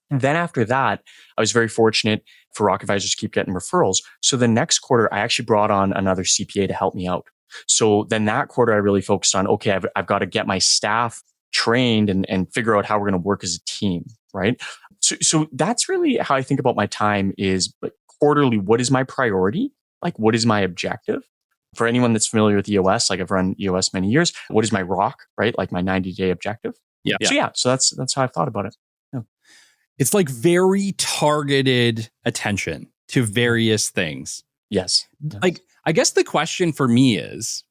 And then after that, I was very fortunate for Rock Advisors to keep getting referrals. So the next quarter, I actually brought on another CPA to help me out. So then that quarter, I really focused on, okay, I've got to get my staff trained and figure out how we're going to work as a team, right? So that's really how I think about my time is like quarterly, what is my priority? Like, what is my objective? For anyone that's familiar with EOS, like I've run EOS many years, what is my ROC, right? Like my 90-day objective. Yeah. So that's how I've thought about it. Yeah. It's like very targeted attention to various things. Yes. Like, I guess the question for me is,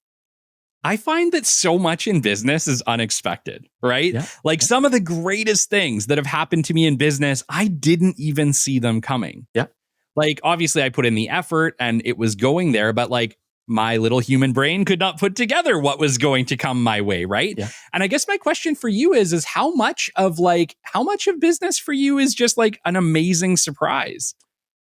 I find that so much in business is unexpected, right? Yeah. Like some of the greatest things that have happened to me in business, I didn't even see them coming. Yeah. Like, obviously I put in the effort and it was going there, but like my little human brain could not put together what was going to come my way, right? Yeah. And I guess my question for you is how much of business for you is just like an amazing surprise?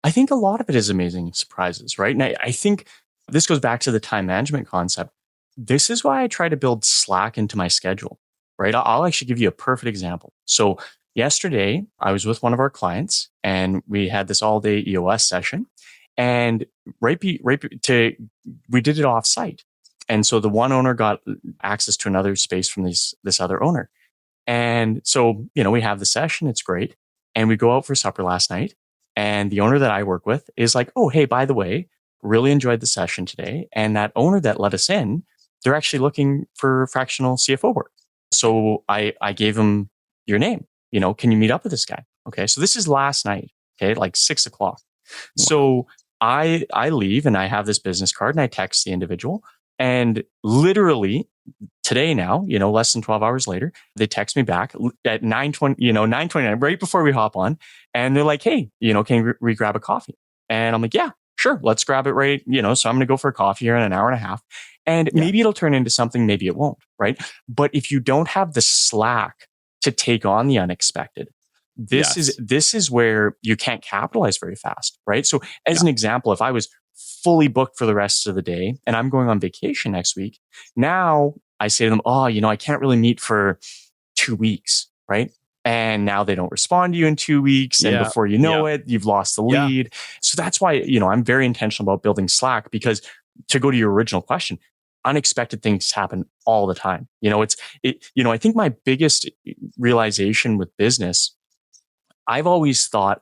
I think a lot of it is amazing surprises, right? And I think this goes back to the time management concept. This is why I try to build slack into my schedule, right? I'll actually give you a perfect example. So yesterday, I was with one of our clients and we had this all day EOS session. And we did it off site. And so the one owner got access to another space from this other owner. And so, we have the session. It's great. And we go out for supper last night. And the owner that I work with is like, oh, hey, by the way, really enjoyed the session today. And that owner that let us in, they're actually looking for fractional CFO work. So I gave him your name. Can you meet up with this guy? Okay. So this is last night. Okay. Like 6:00. Wow. So I leave and I have this business card and I text the individual, and literally today now, less than 12 hours later, they text me back at 9:20, 9:29, right before we hop on. And they're like, hey, can we grab a coffee? And I'm like, yeah, sure, let's grab it right. So I'm going to go for a coffee here in an hour and a half. And maybe it'll turn into something, maybe it won't, right? But if you don't have the slack to take on the unexpected, this is where you can't capitalize very fast, right? So as an example, if I was fully booked for the rest of the day and I'm going on vacation next week, now I say to them, I can't really meet for 2 weeks, right? And now they don't respond to you in 2 weeks. And before you know it, you've lost the lead. So that's why, I'm very intentional about building slack, because to go to your original question, unexpected things happen all the time. I think my biggest realization with business, I've always thought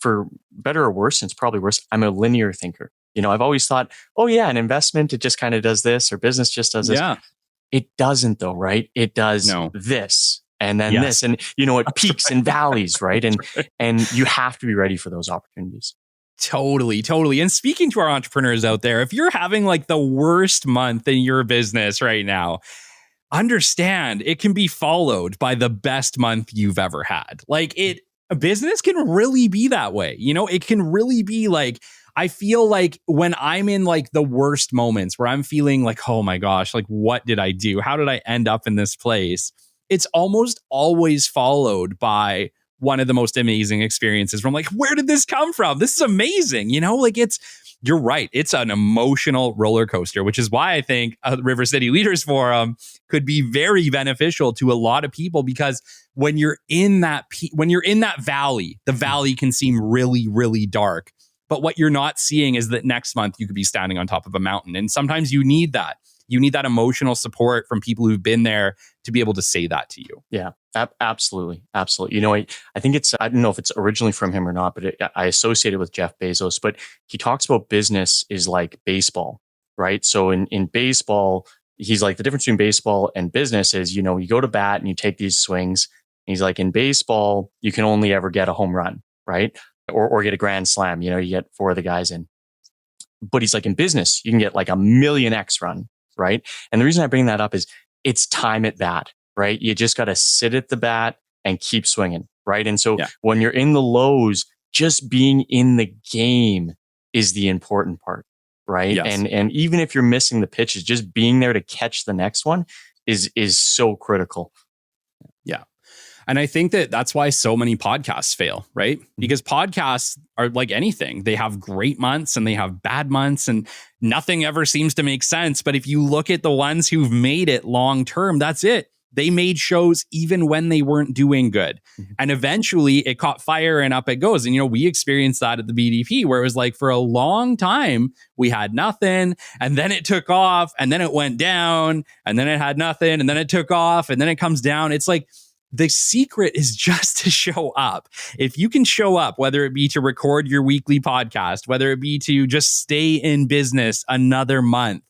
for better or worse, and it's probably worse, I'm a linear thinker. I've always thought, an investment, it just kind of does this, or business just does this. Yeah. It doesn't though, right? It does this and then this, and it peaks and valleys, right? And you have to be ready for those opportunities. Totally. And speaking to our entrepreneurs out there, if you're having like the worst month in your business right now, understand it can be followed by the best month you've ever had. A business can really be that way. It can really be like, I feel like when I'm in like the worst moments where I'm feeling like, oh my gosh, like what did I do? How did I end up in this place? It's almost always followed by one of the most amazing experiences from like, where did this come from? This is amazing. You're right. It's an emotional roller coaster, which is why I think River City Leaders Forum could be very beneficial to a lot of people, because when you're in that valley, the valley can seem really, really dark. But what you're not seeing is that next month you could be standing on top of a mountain. And sometimes you need that. You need that emotional support from people who've been there to be able to say that to you. Yeah, absolutely. Absolutely. I think I don't know if it's originally from him or not, but I associate it with Jeff Bezos, but he talks about business is like baseball, right? So in baseball, he's like, the difference between baseball and business is, you go to bat and you take these swings. And he's like, in baseball, you can only ever get a home run, right? Or get a grand slam, you get 4 of the guys in. But he's like, in business, you can get like a 1,000,000x run, right? And the reason I bring that up is it's time at bat, right? You just got to sit at the bat and keep swinging, right? And so when you're in the lows, just being in the game is the important part, right? Yes. And even if you're missing the pitches, just being there to catch the next one is so critical. Yeah. And I think that's why so many podcasts fail, right? Because podcasts are like anything. They have great months and they have bad months, and nothing ever seems to make sense. But if you look at the ones who've made it long term, that's it. They made shows even when they weren't doing good. And eventually it caught fire and up it goes. And, we experienced that at the BDP, where it was like for a long time, we had nothing. And then it took off, and then it went down, and then it had nothing, and then it took off, and then it comes down. It's like, the secret is just to show up. If you can show up, whether it be to record your weekly podcast, whether it be to just stay in business another month,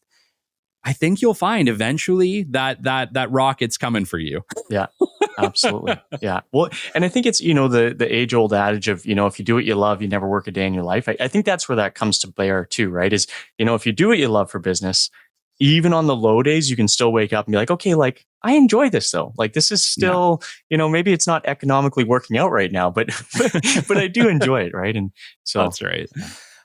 I think you'll find eventually that rocket's coming for you. Yeah, absolutely. Yeah. Well, and I think it's, the age old adage of, if you do what you love, you never work a day in your life. I think that's where that comes to bear too, right? Is, if you do what you love for business, even on the low days, you can still wake up and be like, okay, like I enjoy this though. Like this is still, maybe it's not economically working out right now, but I do enjoy it, right? And so that's right.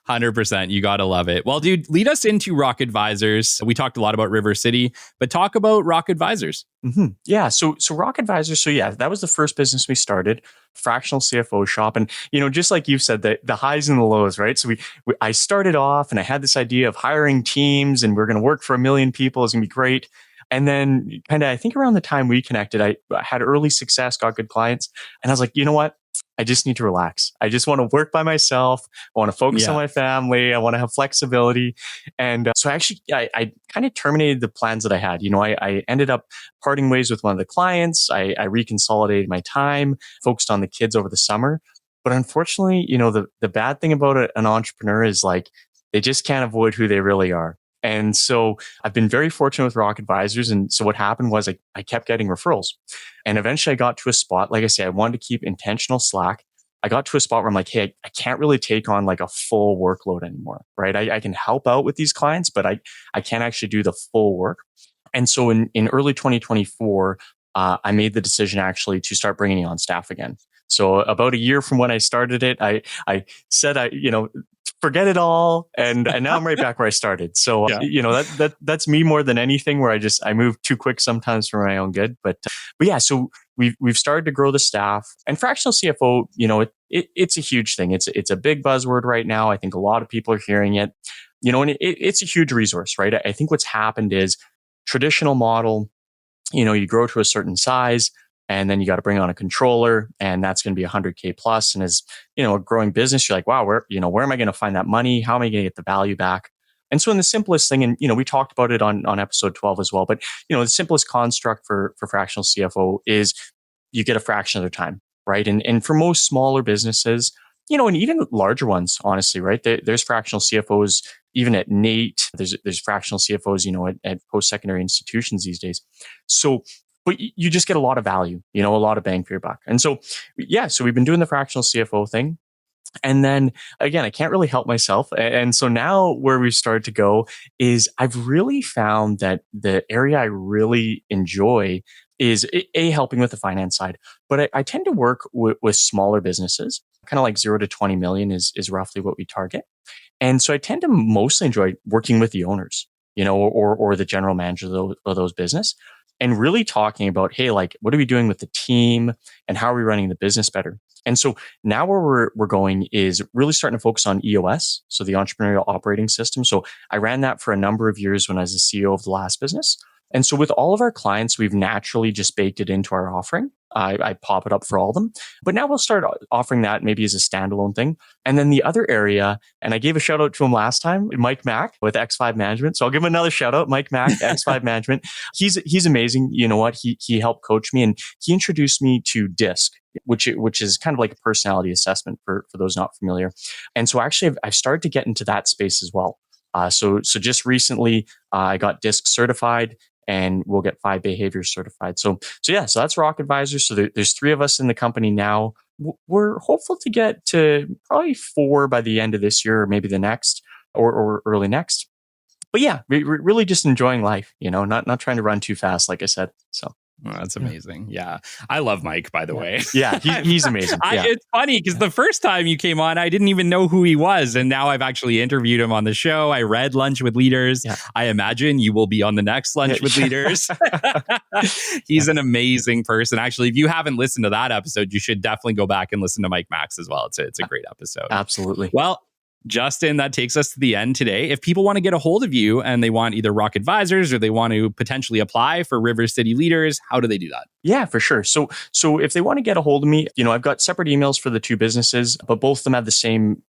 100%. You got to love it. Well, dude, lead us into Rock Advisors. We talked a lot about River City, but talk about Rock Advisors. Mm-hmm. Yeah. So Rock Advisors. So yeah, that was the first business we started, fractional CFO shop. And, just like you said, the highs and the lows, right? So I started off and I had this idea of hiring teams and we're going to work for 1 million people. It's going to be great. And then I think around the time we connected, I had early success, got good clients. And I was like, you know what? I just need to relax. I just want to work by myself. I want to focus on my family. I want to have flexibility. And so I kind of terminated the plans that I had. I ended up parting ways with one of the clients. I reconsolidated my time, focused on the kids over the summer. But unfortunately, the bad thing about an entrepreneur is like, they just can't avoid who they really are. And so I've been very fortunate with Rock Advisors. And so what happened was I kept getting referrals. And eventually I got to a spot, like I say, I wanted to keep intentional slack. I got to a spot where I'm like, hey, I can't really take on like a full workload anymore, right? I can help out with these clients, but I can't actually do the full work. And so in early 2024, I made the decision actually to start bringing on staff again. So about a year from when I started it, I said, forget it all. And now I'm right back where I started. So, that's me more than anything, where I move too quick sometimes for my own good. But yeah, so we've started to grow the staff, and fractional CFO, it's a huge thing. It's a big buzzword right now. I think a lot of people are hearing it, and it's a huge resource, right? I think what's happened is traditional model, you grow to a certain size, and then you got to bring on a controller, and that's going to be $100K plus. And as a growing business, you're like, wow, where am I going to find that money? How am I going to get the value back? And so in the simplest thing, and we talked about it on episode 12 as well, but the simplest construct for fractional CFO is you get a fraction of their time, right? And for most smaller businesses, and even larger ones, honestly, right? There's fractional CFOs even at NATE. There's fractional CFOs, at post-secondary institutions these days. So, but you just get a lot of value, a lot of bang for your buck. And so, so we've been doing the fractional CFO thing. And then again, I can't really help myself. And so now where we've started to go is I've really found that the area I really enjoy is helping with the finance side. But I tend to work with smaller businesses, kind of like 0 to 20 million is roughly what we target. And so I tend to mostly enjoy working with the owners, or the general manager of those business, and really talking about, hey, like, what are we doing with the team and how are we running the business better? And so now where we're going is really starting to focus on EOS, so the entrepreneurial operating system. So I ran that for a number of years when I was the CEO of the last business. And so with all of our clients, we've naturally just baked it into our offering. I pop it up for all of them. But now we'll start offering that maybe as a standalone thing. And then the other area, and I gave a shout out to him last time, Mike Mack with X5 Management. So I'll give him another shout out, Mike Mack, X5 Management. He's amazing. You know what? He helped coach me, and he introduced me to DISC, which is kind of like a personality assessment for those not familiar. And so actually I've started to get into that space as well. So just recently I got DISC certified, and we'll get 5 behaviors certified. So that's Rock Advisors. So there's 3 of us in the company now. We're hopeful to get to probably 4 by the end of this year, or maybe the next, or early next. But yeah, we're really just enjoying life, not trying to run too fast, like I said. So. Oh, that's amazing. Yeah. I love Mike, by the way. Yeah, he's amazing. Yeah. It's funny because the first time you came on, I didn't even know who he was. And now I've actually interviewed him on the show. I read Lunch with Leaders. Yeah. I imagine you will be on the next Lunch with Leaders. He's an amazing person. Actually, if you haven't listened to that episode, you should definitely go back and listen to Mike Max as well. It's a great episode. Absolutely. Well, Justin, that takes us to the end today. If people want to get a hold of you and they want either Rock Advisors or they want to potentially apply for River City Leaders, how do they do that? Yeah, for sure. So if they want to get a hold of me, I've got separate emails for the 2 businesses, but both of them have the same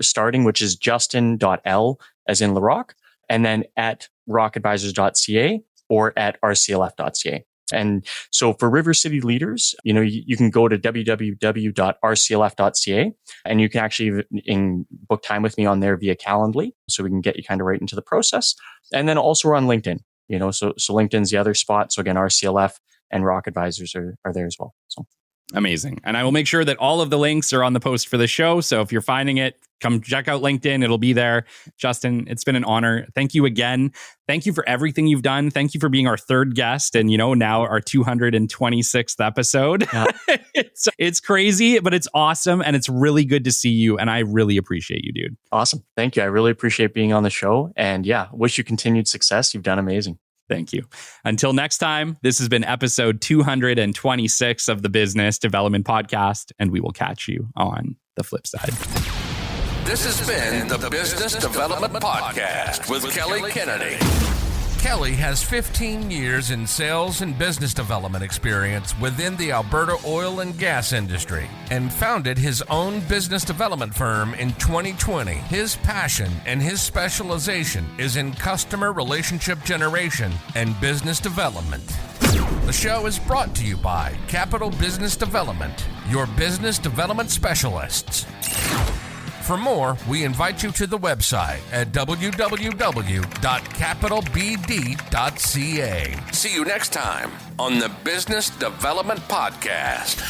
starting, which is justin.l as in LaRocque, and then at rockadvisors.ca or at rclf.ca. And so for River City Leaders, you can go to www.rclf.ca, and you can actually book time with me on there via Calendly, so we can get you kind of right into the process. And then also we're on LinkedIn, so LinkedIn's the other spot. So again, RCLF and Rock Advisors are there as well. So. Amazing. And I will make sure that all of the links are on the post for the show. So if you're finding it, come check out LinkedIn. It'll be there. Justin, it's been an honor. Thank you again. Thank you for everything you've done. Thank you for being our 3rd guest and, now our 226th episode. Yeah. It's crazy, but it's awesome. And it's really good to see you. And I really appreciate you, dude. Awesome. Thank you. I really appreciate being on the show. And wish you continued success. You've done amazing. Thank you. Until next time, this has been episode 226 of the Business Development Podcast, and we will catch you on the flip side. This has been the Business Development Podcast with Kelly Kennedy. Kelly has 15 years in sales and business development experience within the Alberta oil and gas industry and founded his own business development firm in 2020. His passion and his specialization is in customer relationship generation and business development. The show is brought to you by Capital Business Development, your business development specialists. For more, we invite you to the website at www.capitalbd.ca. See you next time on the Business Development Podcast.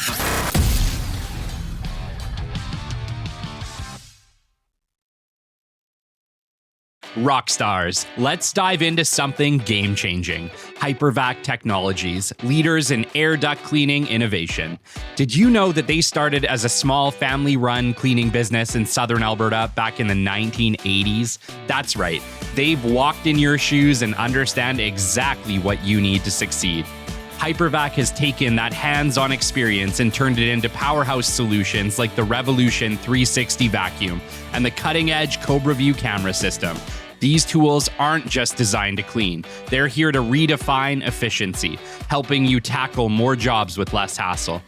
Rock stars, let's dive into something game-changing. Hypervac Technologies, leaders in air duct cleaning innovation. Did you know that they started as a small family-run cleaning business in southern Alberta back in the 1980s? That's right. They've walked in your shoes and understand exactly what you need to succeed. Hypervac has taken that hands-on experience and turned it into powerhouse solutions like the Revolution 360 vacuum and the cutting-edge Cobra View camera system. These tools aren't just designed to clean. They're here to redefine efficiency, helping you tackle more jobs with less hassle.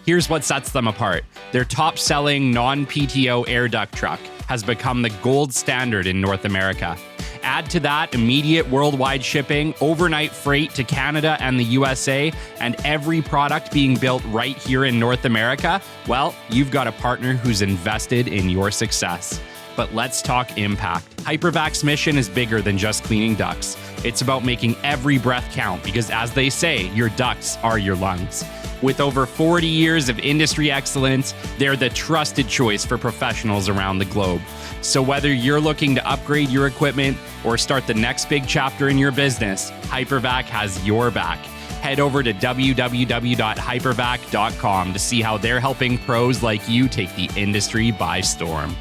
Here's what sets them apart. Their top-selling non-PTO air duct truck has become the gold standard in North America. Add to that immediate worldwide shipping, overnight freight to Canada and the USA, and every product being built right here in North America, well, you've got a partner who's invested in your success. But let's talk impact. Hypervac's mission is bigger than just cleaning ducts. It's about making every breath count because, as they say, your ducts are your lungs. With over 40 years of industry excellence, they're the trusted choice for professionals around the globe. So whether you're looking to upgrade your equipment or start the next big chapter in your business, Hypervac has your back. Head over to www.hypervac.com to see how they're helping pros like you take the industry by storm.